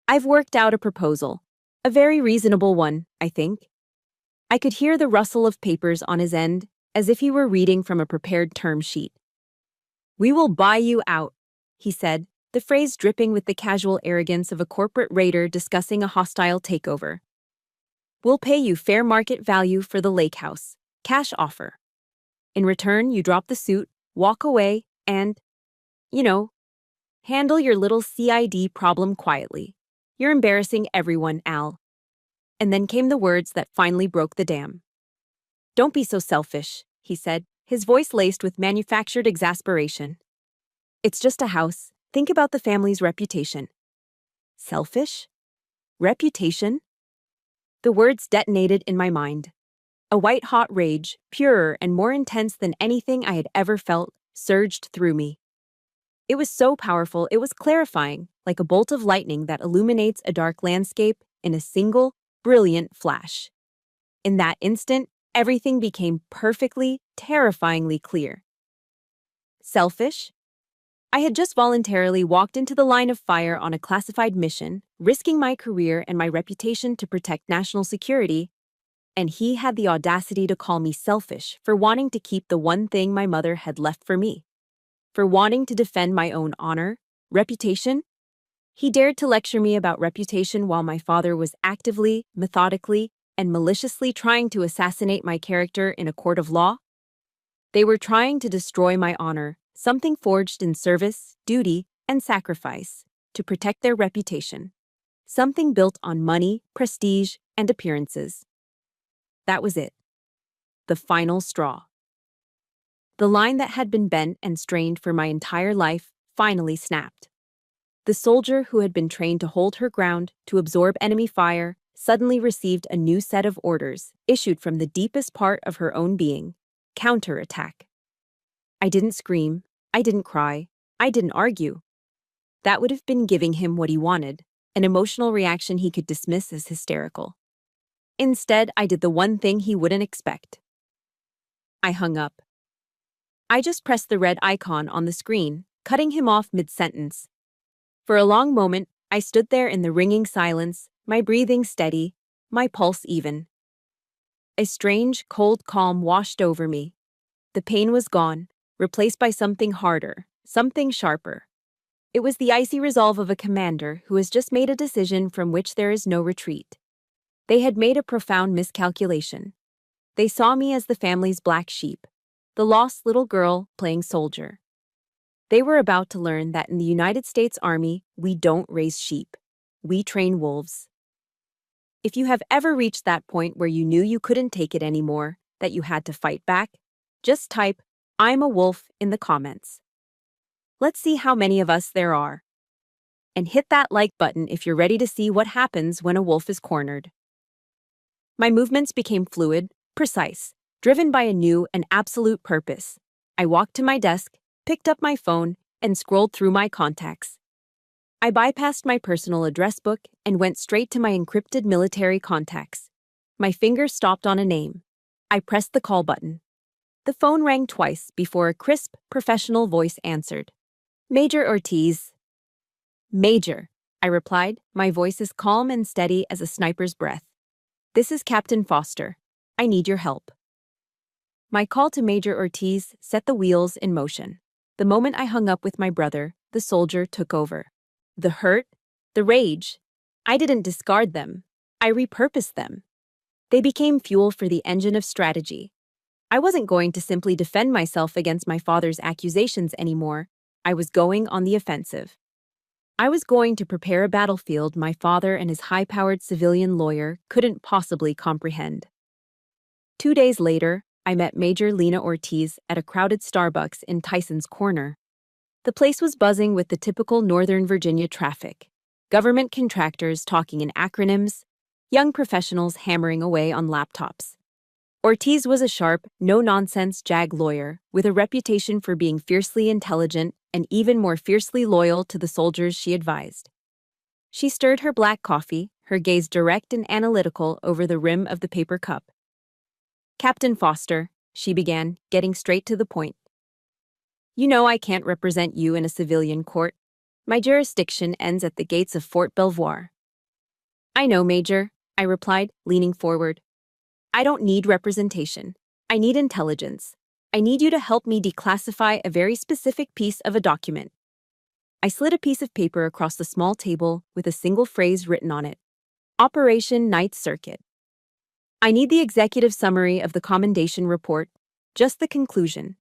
I've worked out a proposal. A very reasonable one, I think. I could hear the rustle of papers on his end, as if he were reading from a prepared term sheet. We will buy you out, he said, the phrase dripping with the casual arrogance of a corporate raider discussing a hostile takeover. We'll pay you fair market value for the lake house. Cash offer. In return, you drop the suit, walk away, and, handle your little CID problem quietly. You're embarrassing everyone, Al. And then came the words that finally broke the dam. Don't be so selfish, he said, his voice laced with manufactured exasperation. It's just a house. Think about the family's reputation. Selfish? Reputation? The words detonated in my mind. A white-hot rage, purer and more intense than anything I had ever felt, surged through me. It was so powerful, it was clarifying, like a bolt of lightning that illuminates a dark landscape in a single, brilliant flash. In that instant, everything became perfectly, terrifyingly clear. Selfish? I had just voluntarily walked into the line of fire on a classified mission, risking my career and my reputation to protect national security, and he had the audacity to call me selfish for wanting to keep the one thing my mother had left for me. For wanting to defend my own honor, reputation. He dared to lecture me about reputation while my father was actively, methodically, and maliciously trying to assassinate my character in a court of law. They were trying to destroy my honor, something forged in service, duty, and sacrifice, to protect their reputation. Something built on money, prestige, and appearances. That was it. The final straw. The line that had been bent and strained for my entire life finally snapped. The soldier who had been trained to hold her ground, to absorb enemy fire, suddenly received a new set of orders, issued from the deepest part of her own being. Counterattack. I didn't scream, I didn't cry, I didn't argue. That would have been giving him what he wanted, an emotional reaction he could dismiss as hysterical. Instead, I did the one thing he wouldn't expect. I hung up. I just pressed the red icon on the screen, cutting him off mid-sentence. For a long moment, I stood there in the ringing silence, my breathing steady, my pulse even. A strange, cold calm washed over me. The pain was gone, replaced by something harder, something sharper. It was the icy resolve of a commander who has just made a decision from which there is no retreat. They had made a profound miscalculation. They saw me as the family's black sheep, the lost little girl playing soldier. They were about to learn that in the United States Army, we don't raise sheep. We train wolves. If you have ever reached that point where you knew you couldn't take it anymore, that you had to fight back, just type, "I'm a wolf" in the comments. Let's see how many of us there are. And hit that like button if you're ready to see what happens when a wolf is cornered. My movements became fluid, precise, driven by a new and absolute purpose. I walked to my desk, picked up my phone, and scrolled through my contacts. I bypassed my personal address book and went straight to my encrypted military contacts. My finger stopped on a name. I pressed the call button. The phone rang twice before a crisp, professional voice answered. "Major Ortiz." "Major," I replied, my voice as calm and steady as a sniper's breath. "This is Captain Foster. I need your help." My call to Major Ortiz set the wheels in motion. The moment I hung up with my brother, the soldier took over. The hurt, the rage. I didn't discard them. I repurposed them. They became fuel for the engine of strategy. I wasn't going to simply defend myself against my father's accusations anymore. I was going on the offensive. I was going to prepare a battlefield my father and his high-powered civilian lawyer couldn't possibly comprehend. 2 days later, I met Major Lena Ortiz at a crowded Starbucks in Tyson's Corner. The place was buzzing with the typical Northern Virginia traffic. Government contractors talking in acronyms, young professionals hammering away on laptops. Ortiz was a sharp, no-nonsense JAG lawyer with a reputation for being fiercely intelligent and even more fiercely loyal to the soldiers she advised. She stirred her black coffee, her gaze direct and analytical over the rim of the paper cup. "Captain Foster," she began, getting straight to the point. "You know I can't represent you in a civilian court. My jurisdiction ends at the gates of Fort Belvoir." "I know, Major," I replied, leaning forward. "I don't need representation. I need intelligence. I need you to help me declassify a very specific piece of a document." I slid a piece of paper across the small table with a single phrase written on it. "Operation Night Circuit." "I need the executive summary of the commendation report, just the conclusion.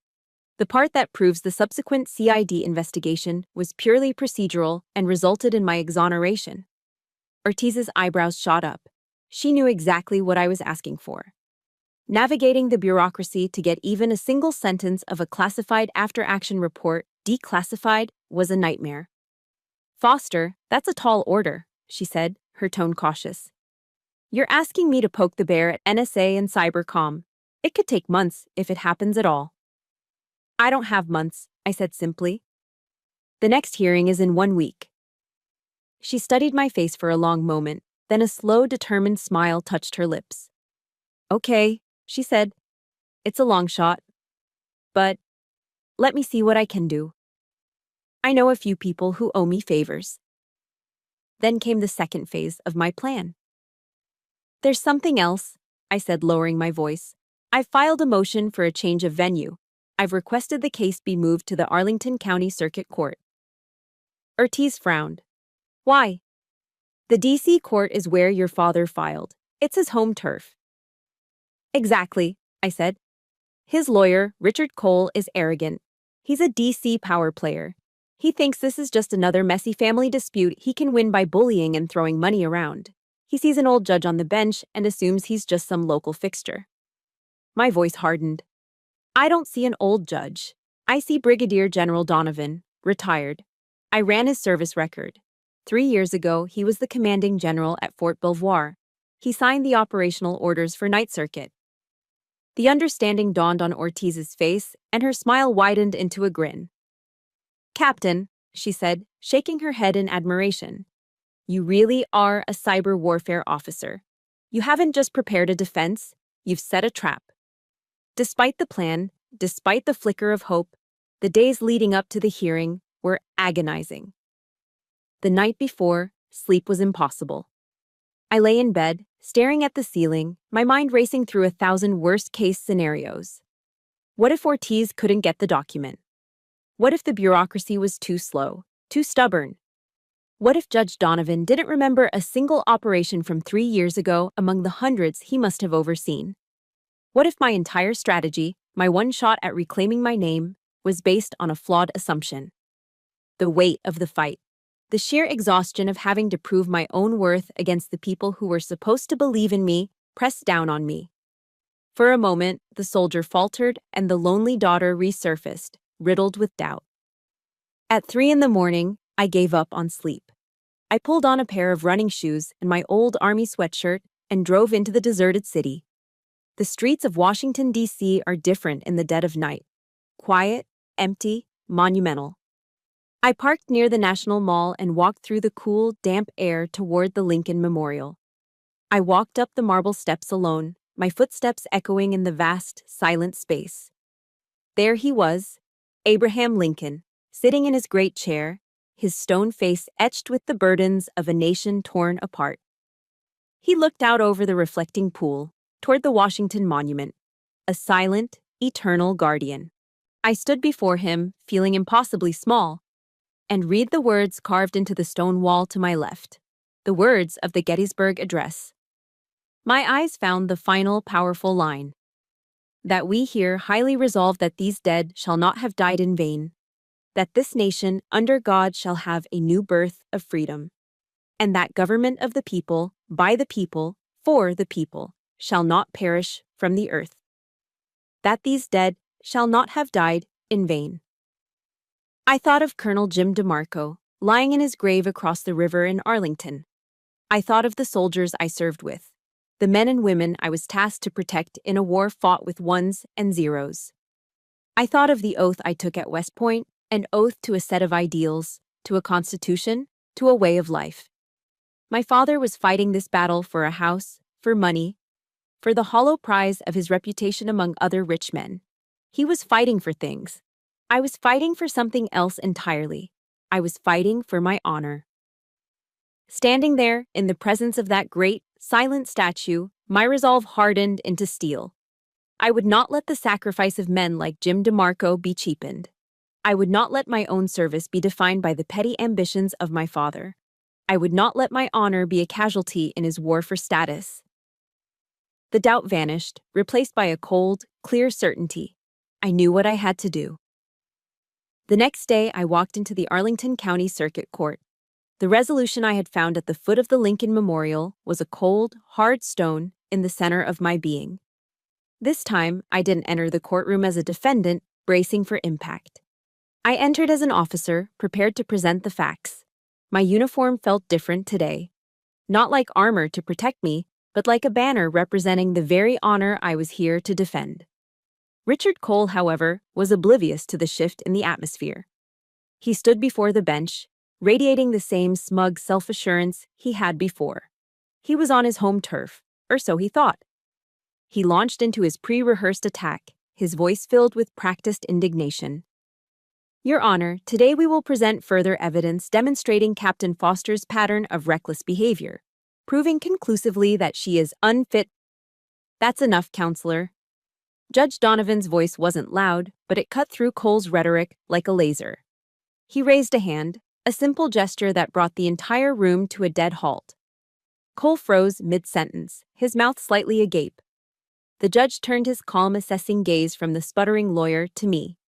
The part that proves the subsequent CID investigation was purely procedural and resulted in my exoneration." Ortiz's eyebrows shot up. She knew exactly what I was asking for. Navigating the bureaucracy to get even a single sentence of a classified after-action report declassified was a nightmare. "Foster, that's a tall order," she said, her tone cautious. "You're asking me to poke the bear at NSA and Cybercom. It could take months if it happens at all." "I don't have months," I said simply. "The next hearing is in 1 week." She studied my face for a long moment, then a slow, determined smile touched her lips. "Okay," she said. "It's a long shot. But let me see what I can do. I know a few people who owe me favors." Then came the second phase of my plan. "There's something else," I said, lowering my voice. "I've filed a motion for a change of venue. I've requested the case be moved to the Arlington County Circuit Court." Ortiz frowned. "Why?" "The D.C. court is where your father filed. It's his home turf." "Exactly," I said. "His lawyer, Richard Cole, is arrogant. He's a D.C. power player. He thinks this is just another messy family dispute he can win by bullying and throwing money around. He sees an old judge on the bench and assumes he's just some local fixture." My voice hardened. "I don't see an old judge. I see Brigadier General Donovan, retired. I ran his service record. 3 years ago, he was the commanding general at Fort Belvoir. He signed the operational orders for Night Circuit." The understanding dawned on Ortiz's face, and her smile widened into a grin. "Captain," she said, shaking her head in admiration, "you really are a cyber warfare officer. You haven't just prepared a defense, you've set a trap." Despite the plan, despite the flicker of hope, the days leading up to the hearing were agonizing. The night before, sleep was impossible. I lay in bed, staring at the ceiling, my mind racing through 1,000 worst-case scenarios. What if Ortiz couldn't get the document? What if the bureaucracy was too slow, too stubborn? What if Judge Donovan didn't remember a single operation from 3 years ago among the hundreds he must have overseen? What if my entire strategy, my one shot at reclaiming my name, was based on a flawed assumption? The weight of the fight. The sheer exhaustion of having to prove my own worth against the people who were supposed to believe in me pressed down on me. For a moment, the soldier faltered and the lonely daughter resurfaced, riddled with doubt. At 3 in the morning, I gave up on sleep. I pulled on a pair of running shoes and my old army sweatshirt and drove into the deserted city. The streets of Washington, D.C. are different in the dead of night. Quiet, empty, monumental. I parked near the National Mall and walked through the cool, damp air toward the Lincoln Memorial. I walked up the marble steps alone, my footsteps echoing in the vast, silent space. There he was, Abraham Lincoln, sitting in his great chair, his stone face etched with the burdens of a nation torn apart. He looked out over the reflecting pool, toward the Washington Monument, a silent, eternal guardian. I stood before him, feeling impossibly small, and read the words carved into the stone wall to my left, the words of the Gettysburg Address. My eyes found the final powerful line, that we here highly resolve that these dead shall not have died in vain, that this nation under God shall have a new birth of freedom, and that government of the people, by the people, for the people, shall not perish from the earth, that these dead shall not have died in vain. I thought of Colonel Jim DeMarco, lying in his grave across the river in Arlington. I thought of the soldiers I served with, the men and women I was tasked to protect in a war fought with ones and zeros. I thought of the oath I took at West Point, an oath to a set of ideals, to a constitution, to a way of life. My father was fighting this battle for a house, for money, for the hollow prize of his reputation among other rich men. He was fighting for things. I was fighting for something else entirely. I was fighting for my honor. Standing there, in the presence of that great, silent statue, my resolve hardened into steel. I would not let the sacrifice of men like Jim DeMarco be cheapened. I would not let my own service be defined by the petty ambitions of my father. I would not let my honor be a casualty in his war for status. The doubt vanished, replaced by a cold, clear certainty. I knew what I had to do. The next day, I walked into the Arlington County Circuit Court. The resolution I had found at the foot of the Lincoln Memorial was a cold, hard stone in the center of my being. This time, I didn't enter the courtroom as a defendant, bracing for impact. I entered as an officer, prepared to present the facts. My uniform felt different today. Not like armor to protect me, but like a banner representing the very honor I was here to defend. Richard Cole, however, was oblivious to the shift in the atmosphere. He stood before the bench, radiating the same smug self-assurance he had before. He was on his home turf, or so he thought. He launched into his pre-rehearsed attack, his voice filled with practiced indignation. Your Honor, today we will present further evidence demonstrating Captain Foster's pattern of reckless behavior, proving conclusively that she is unfit. That's enough, Counselor. Judge Donovan's voice wasn't loud, but it cut through Cole's rhetoric like a laser. He raised a hand, a simple gesture that brought the entire room to a dead halt. Cole froze mid-sentence, his mouth slightly agape. The judge turned his calm, assessing gaze from the sputtering lawyer to me.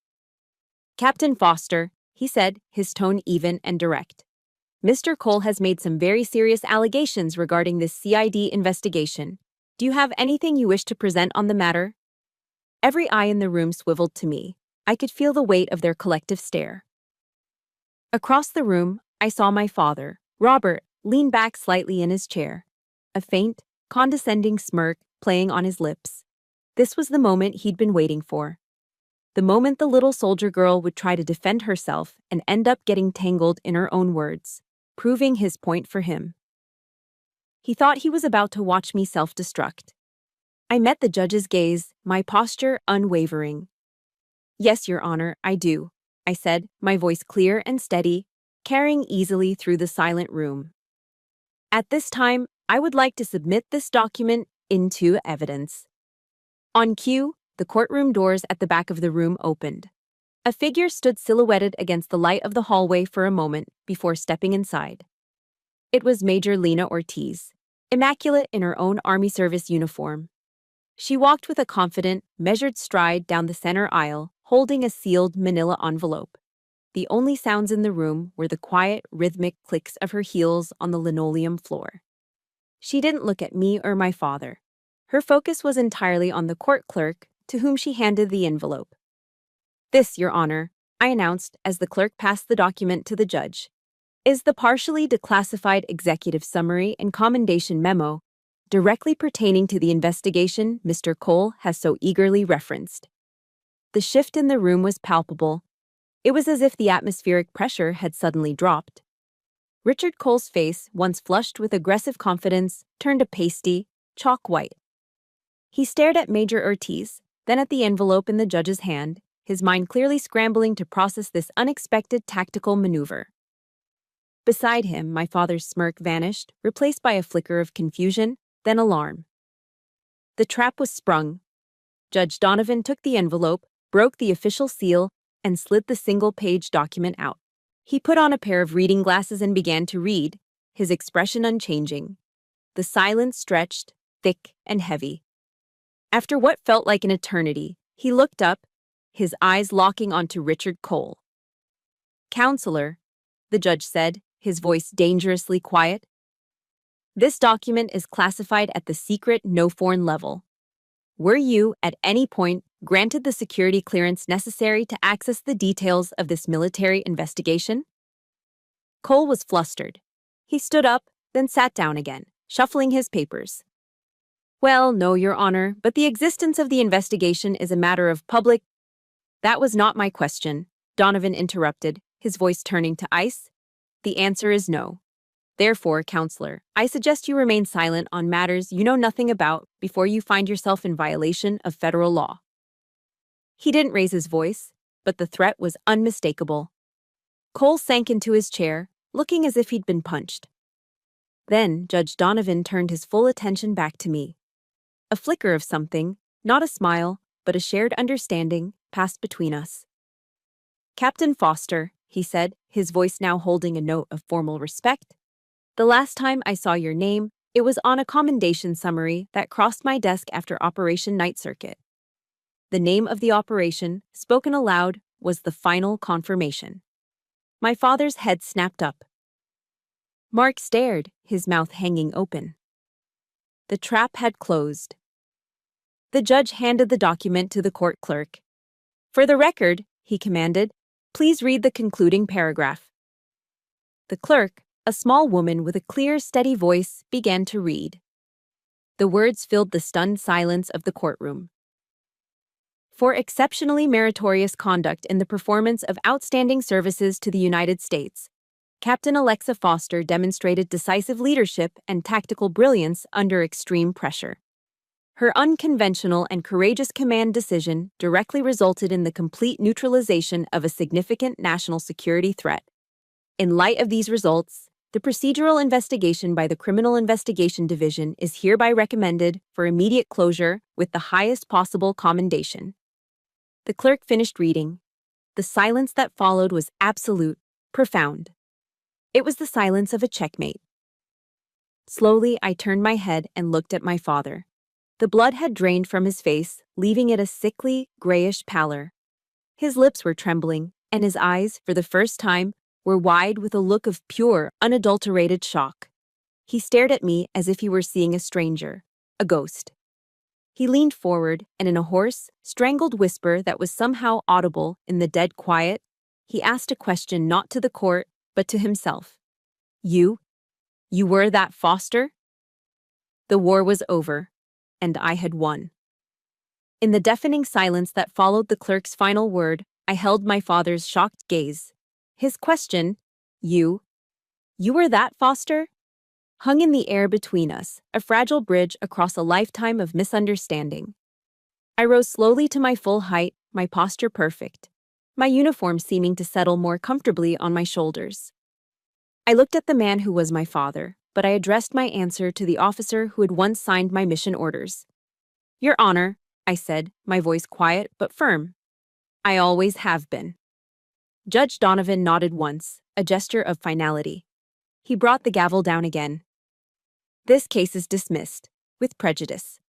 Captain Foster, he said, his tone even and direct. Mr. Cole has made some very serious allegations regarding this CID investigation. Do you have anything you wish to present on the matter? Every eye in the room swiveled to me. I could feel the weight of their collective stare. Across the room, I saw my father, Robert, lean back slightly in his chair, a faint, condescending smirk playing on his lips. This was the moment he'd been waiting for. The moment the little soldier girl would try to defend herself and end up getting tangled in her own words, proving his point for him. He thought he was about to watch me self-destruct. I met the judge's gaze, my posture unwavering. Yes, Your Honor, I do, I said, my voice clear and steady, carrying easily through the silent room. At this time, I would like to submit this document into evidence. On cue, the courtroom doors at the back of the room opened. A figure stood silhouetted against the light of the hallway for a moment before stepping inside. It was Major Lena Ortiz, immaculate in her own Army service uniform. She walked with a confident, measured stride down the center aisle, holding a sealed manila envelope. The only sounds in the room were the quiet, rhythmic clicks of her heels on the linoleum floor. She didn't look at me or my father. Her focus was entirely on the court clerk, to whom she handed the envelope. "This, Your Honor," I announced as the clerk passed the document to the judge, "is the partially declassified executive summary and commendation memo directly pertaining to the investigation Mr. Cole has so eagerly referenced." The shift in the room was palpable. It was as if the atmospheric pressure had suddenly dropped. Richard Cole's face, once flushed with aggressive confidence, turned a pasty, chalk white. He stared at Major Ortiz, then at the envelope in the judge's hand, his mind clearly scrambling to process this unexpected tactical maneuver. Beside him, my father's smirk vanished, replaced by a flicker of confusion, then alarm. The trap was sprung. Judge Donovan took the envelope, broke the official seal, and slid the single-page document out. He put on a pair of reading glasses and began to read, his expression unchanging. The silence stretched, thick and heavy. After what felt like an eternity, he looked up, his eyes locking onto Richard Cole. "Counselor," the judge said, his voice dangerously quiet, "this document is classified at the secret no foreign level. Were you, at any point, granted the security clearance necessary to access the details of this military investigation?" Cole was flustered. He stood up, then sat down again, shuffling his papers. "Well, no, Your Honor, but the existence of the investigation is a matter of public—" "That was not my question," Donovan interrupted, his voice turning to ice. "The answer is no. Therefore, Counselor, I suggest you remain silent on matters you know nothing about before you find yourself in violation of federal law." He didn't raise his voice, but the threat was unmistakable. Cole sank into his chair, looking as if he'd been punched. Then Judge Donovan turned his full attention back to me. A flicker of something, not a smile, but a shared understanding, passed between us. "Captain Foster," he said, his voice now holding a note of formal respect, "the last time I saw your name, it was on a commendation summary that crossed my desk after Operation Night Circuit." The name of the operation, spoken aloud, was the final confirmation. My father's head snapped up. Mark stared, his mouth hanging open. The trap had closed. The judge handed the document to the court clerk. "For the record," he commanded, "please read the concluding paragraph." The clerk, a small woman with a clear, steady voice, began to read. The words filled the stunned silence of the courtroom. "For exceptionally meritorious conduct in the performance of outstanding services to the United States, Captain Alexa Foster demonstrated decisive leadership and tactical brilliance under extreme pressure. Her unconventional and courageous command decision directly resulted in the complete neutralization of a significant national security threat. In light of these results, the procedural investigation by the Criminal Investigation Division is hereby recommended for immediate closure with the highest possible commendation." The clerk finished reading. The silence that followed was absolute, profound. It was the silence of a checkmate. Slowly, I turned my head and looked at my father. The blood had drained from his face, leaving it a sickly, grayish pallor. His lips were trembling, and his eyes, for the first time, were wide with a look of pure, unadulterated shock. He stared at me as if he were seeing a stranger, a ghost. He leaned forward, and in a hoarse, strangled whisper that was somehow audible in the dead quiet, he asked a question not to the court, but to himself. You were that Foster?" The war was over, and I had won. In the deafening silence that followed the clerk's final word, I held my father's shocked gaze. His question, You were that Foster?" hung in the air between us, a fragile bridge across a lifetime of misunderstanding. I rose slowly to my full height, my posture perfect, my uniform seeming to settle more comfortably on my shoulders. I looked at the man who was my father, but I addressed my answer to the officer who had once signed my mission orders. "Your Honor," I said, my voice quiet but firm. "I always have been." Judge Donovan nodded once, a gesture of finality. He brought the gavel down again. "This case is dismissed, with prejudice."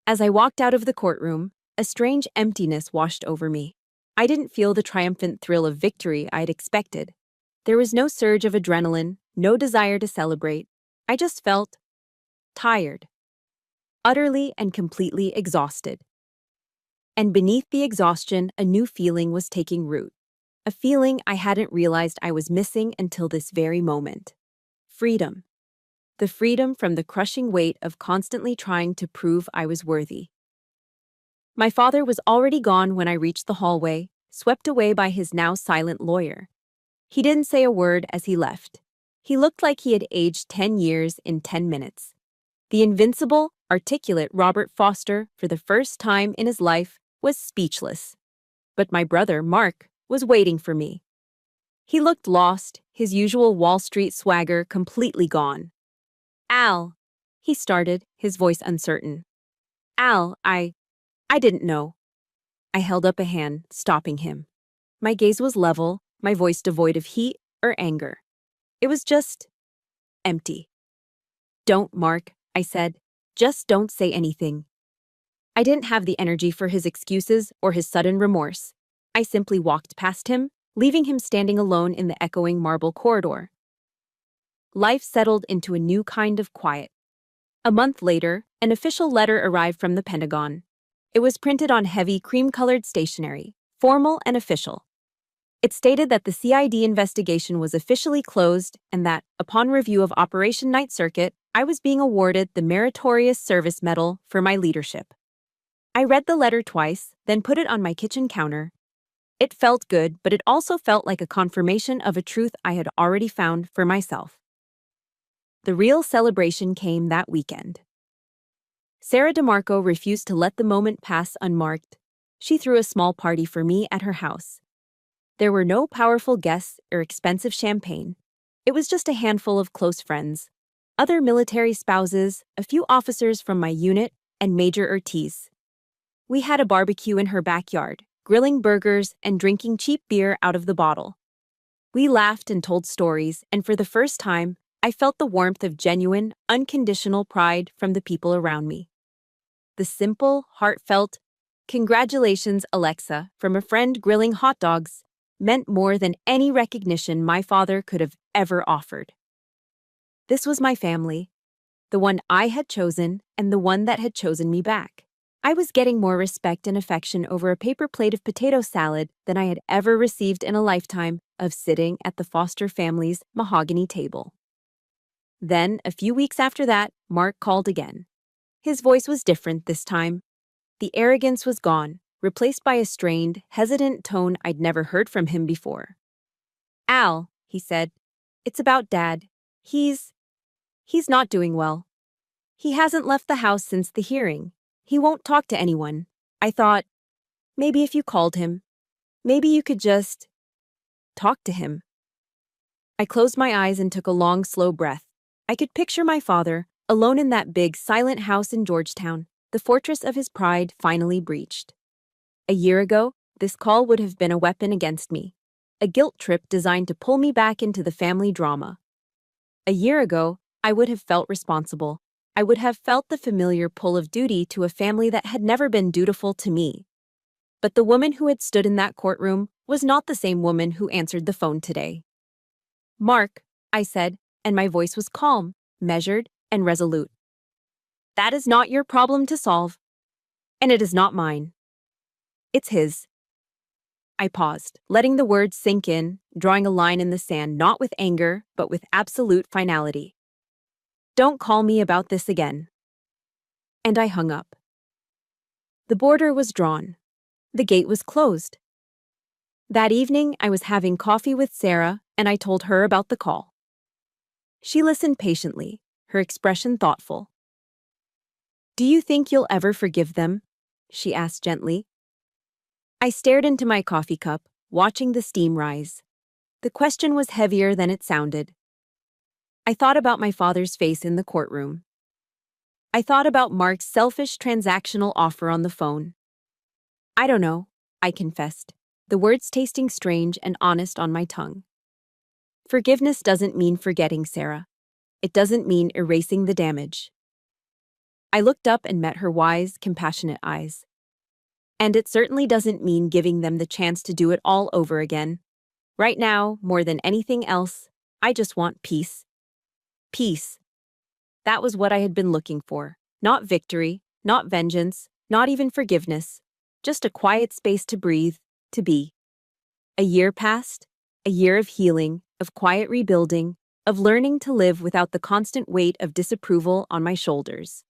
As I walked out of the courtroom, a strange emptiness washed over me. I didn't feel the triumphant thrill of victory I'd expected. There was no surge of adrenaline, no desire to celebrate. I just felt tired, utterly and completely exhausted. And beneath the exhaustion, a new feeling was taking root. A feeling I hadn't realized I was missing until this very moment. Freedom. The freedom from the crushing weight of constantly trying to prove I was worthy. My father was already gone when I reached the hallway, swept away by his now silent lawyer. He didn't say a word as he left. He looked like he had aged 10 years in 10 minutes. The invincible, articulate Robert Foster, for the first time in his life, was speechless. But my brother, Mark, was waiting for me. He looked lost, his usual Wall Street swagger completely gone. "Al," he started, his voice uncertain. "Al, I didn't know." I held up a hand, stopping him. My gaze was level, my voice devoid of heat or anger. It was just empty. "Don't, Mark," I said. "Just don't say anything." I didn't have the energy for his excuses or his sudden remorse. I simply walked past him, leaving him standing alone in the echoing marble corridor. Life settled into a new kind of quiet. A month later, an official letter arrived from the Pentagon. It was printed on heavy cream-colored stationery, formal and official. It stated that the CID investigation was officially closed and that, upon review of Operation Night Circuit, I was being awarded the Meritorious Service Medal for my leadership. I read the letter twice, then put it on my kitchen counter. It felt good, but it also felt like a confirmation of a truth I had already found for myself. The real celebration came that weekend. Sarah DeMarco refused to let the moment pass unmarked. She threw a small party for me at her house. There were no powerful guests or expensive champagne. It was just a handful of close friends, other military spouses, a few officers from my unit, and Major Ortiz. We had a barbecue in her backyard, grilling burgers and drinking cheap beer out of the bottle. We laughed and told stories, and for the first time, I felt the warmth of genuine, unconditional pride from the people around me. The simple, heartfelt, "Congratulations, Alexa," from a friend grilling hot dogs, meant more than any recognition my father could have ever offered. This was my family, the one I had chosen and the one that had chosen me back. I was getting more respect and affection over a paper plate of potato salad than I had ever received in a lifetime of sitting at the Foster family's mahogany table. Then, a few weeks after that, Mark called again. His voice was different this time. The arrogance was gone, replaced by a strained, hesitant tone I'd never heard from him before. "Al," he said, "it's about Dad. He's not doing well. He hasn't left the house since the hearing. He won't talk to anyone. I thought, maybe if you called him, maybe you could just talk to him." I closed my eyes and took a long, slow breath. I could picture my father, alone in that big, silent house in Georgetown, the fortress of his pride finally breached. A year ago, this call would have been a weapon against me, a guilt trip designed to pull me back into the family drama. A year ago, I would have felt responsible. I would have felt the familiar pull of duty to a family that had never been dutiful to me. But the woman who had stood in that courtroom was not the same woman who answered the phone today. "Mark," I said, and my voice was calm, measured, and resolute. "That is not your problem to solve. And it is not mine. It's his." I paused, letting the words sink in, drawing a line in the sand not with anger, but with absolute finality. "Don't call me about this again." And I hung up. The border was drawn. The gate was closed. That evening, I was having coffee with Sarah, and I told her about the call. She listened patiently, her expression thoughtful. "Do you think you'll ever forgive them?" she asked gently. I stared into my coffee cup, watching the steam rise. The question was heavier than it sounded. I thought about my father's face in the courtroom. I thought about Mark's selfish transactional offer on the phone. "I don't know," I confessed, the words tasting strange and honest on my tongue. "Forgiveness doesn't mean forgetting, Sarah. It doesn't mean erasing the damage." I looked up and met her wise, compassionate eyes. And it certainly doesn't mean giving them the chance to do it all over again. Right now, more than anything else, I just want peace. Peace. That was what I had been looking for. Not victory, not vengeance, not even forgiveness. Just a quiet space to breathe, to be. A year passed, a year of healing, of quiet rebuilding, of learning to live without the constant weight of disapproval on my shoulders.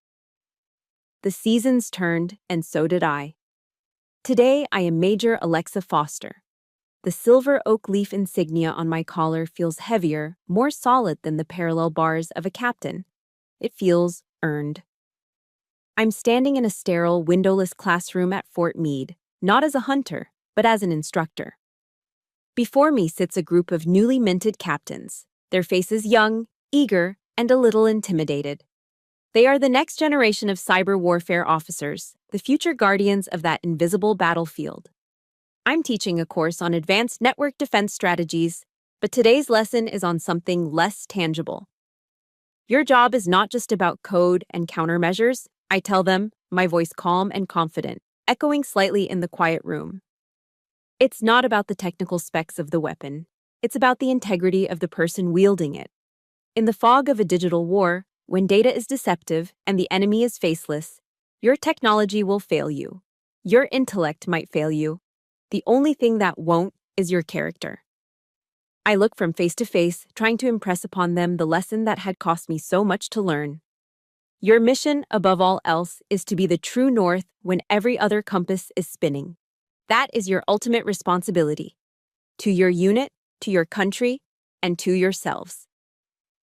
The seasons turned, and so did I. Today, I am Major Alexa Foster. The silver oak leaf insignia on my collar feels heavier, more solid than the parallel bars of a captain. It feels earned. I'm standing in a sterile, windowless classroom at Fort Meade, not as a hunter, but as an instructor. Before me sits a group of newly minted captains, their faces young, eager, and a little intimidated. They are the next generation of cyber warfare officers, the future guardians of that invisible battlefield. I'm teaching a course on advanced network defense strategies, but today's lesson is on something less tangible. Your job is not just about code and countermeasures, I tell them, my voice calm and confident, echoing slightly in the quiet room. It's not about the technical specs of the weapon. It's about the integrity of the person wielding it. In the fog of a digital war, when data is deceptive and the enemy is faceless, your technology will fail you. Your intellect might fail you. The only thing that won't is your character. I look from face to face, trying to impress upon them the lesson that had cost me so much to learn. Your mission, above all else, is to be the true north when every other compass is spinning. That is your ultimate responsibility. To your unit, to your country, and to yourselves.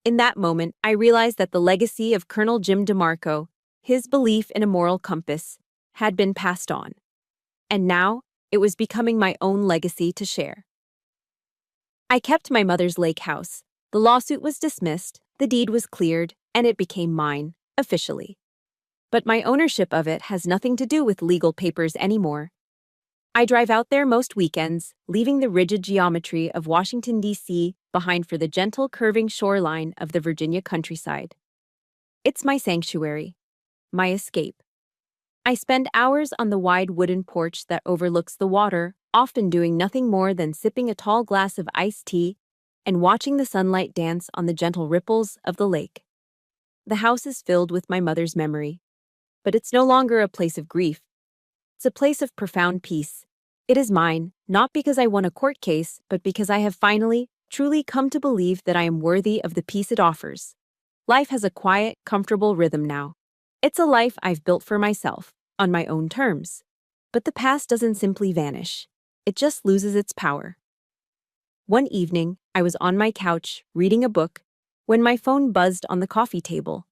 In that moment, I realized that the legacy of Colonel Jim DeMarco, his belief in a moral compass, had been passed on. And now, it was becoming my own legacy to share. I kept my mother's lake house. The lawsuit was dismissed, the deed was cleared, and it became mine, officially. But my ownership of it has nothing to do with legal papers anymore. I drive out there most weekends, leaving the rigid geometry of Washington, D.C. behind for the gentle curving shoreline of the Virginia countryside. It's my sanctuary, my escape. I spend hours on the wide wooden porch that overlooks the water, often doing nothing more than sipping a tall glass of iced tea and watching the sunlight dance on the gentle ripples of the lake. The house is filled with my mother's memory, but it's no longer a place of grief. It's a place of profound peace. It is mine, not because I won a court case, but because I have finally, truly come to believe that I am worthy of the peace it offers. Life has a quiet, comfortable rhythm now. It's a life I've built for myself, on my own terms. But the past doesn't simply vanish. It just loses its power. One evening, I was on my couch, reading a book, when my phone buzzed on the coffee table.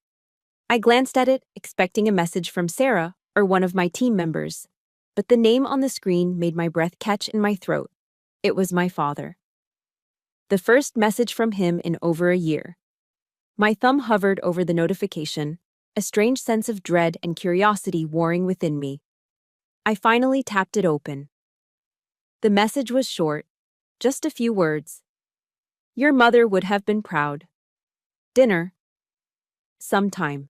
I glanced at it, expecting a message from Sarah or one of my team members. But the name on the screen made my breath catch in my throat. It was my father. The first message from him in over a year. My thumb hovered over the notification, a strange sense of dread and curiosity warring within me. I finally tapped it open. The message was short, just a few words. Your mother would have been proud. Dinner. Sometime.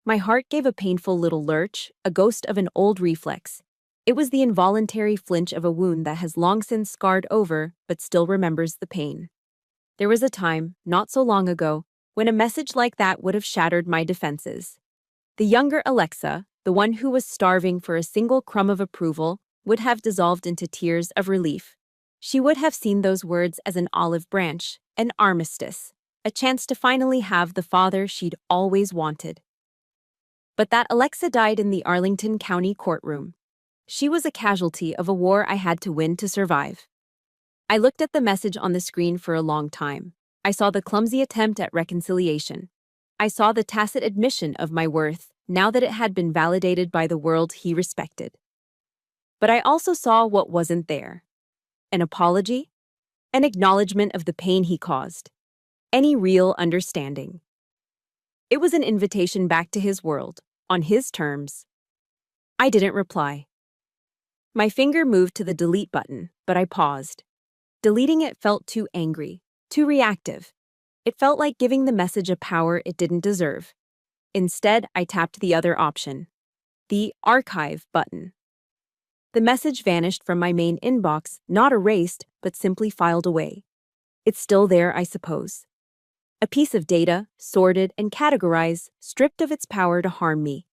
My heart gave a painful little lurch, a ghost of an old reflex. It was the involuntary flinch of a wound that has long since scarred over, but still remembers the pain. There was a time, not so long ago, when a message like that would have shattered my defenses. The younger Alexa, the one who was starving for a single crumb of approval, would have dissolved into tears of relief. She would have seen those words as an olive branch, an armistice, a chance to finally have the father she'd always wanted. But that Alexa died in the Arlington County courtroom. She was a casualty of a war I had to win to survive. I looked at the message on the screen for a long time. I saw the clumsy attempt at reconciliation. I saw the tacit admission of my worth, now that it had been validated by the world he respected. But I also saw what wasn't there. An apology? An acknowledgement of the pain he caused. Any real understanding. It was an invitation back to his world, on his terms. I didn't reply. My finger moved to the delete button, but I paused. Deleting it felt too angry, too reactive. It felt like giving the message a power it didn't deserve. Instead, I tapped the other option, the Archive button. The message vanished from my main inbox, not erased, but simply filed away. It's still there, I suppose. A piece of data, sorted and categorized, stripped of its power to harm me.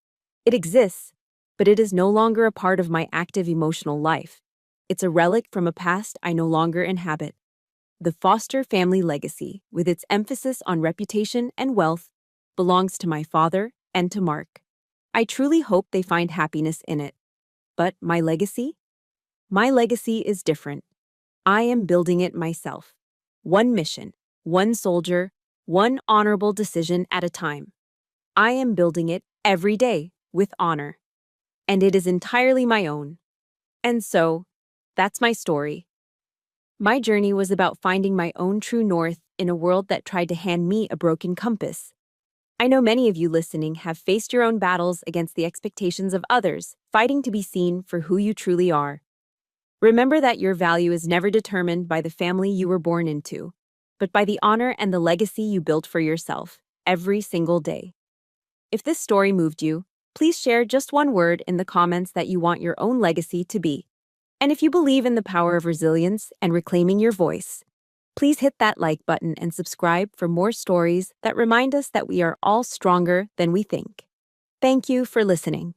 It exists, but it is no longer a part of my active emotional life. It's a relic from a past I no longer inhabit. The Foster family legacy, with its emphasis on reputation and wealth, belongs to my father and to Mark. I truly hope they find happiness in it. But my legacy? My legacy is different. I am building it myself. One mission, one soldier, one honorable decision at a time. I am building it every day with honor. And it is entirely my own. And so, that's my story. My journey was about finding my own true north in a world that tried to hand me a broken compass. I know many of you listening have faced your own battles against the expectations of others, fighting to be seen for who you truly are. Remember that your value is never determined by the family you were born into, but by the honor and the legacy you built for yourself every single day. If this story moved you, please share just one word in the comments that you want your own legacy to be. And if you believe in the power of resilience and reclaiming your voice, please hit that like button and subscribe for more stories that remind us that we are all stronger than we think. Thank you for listening.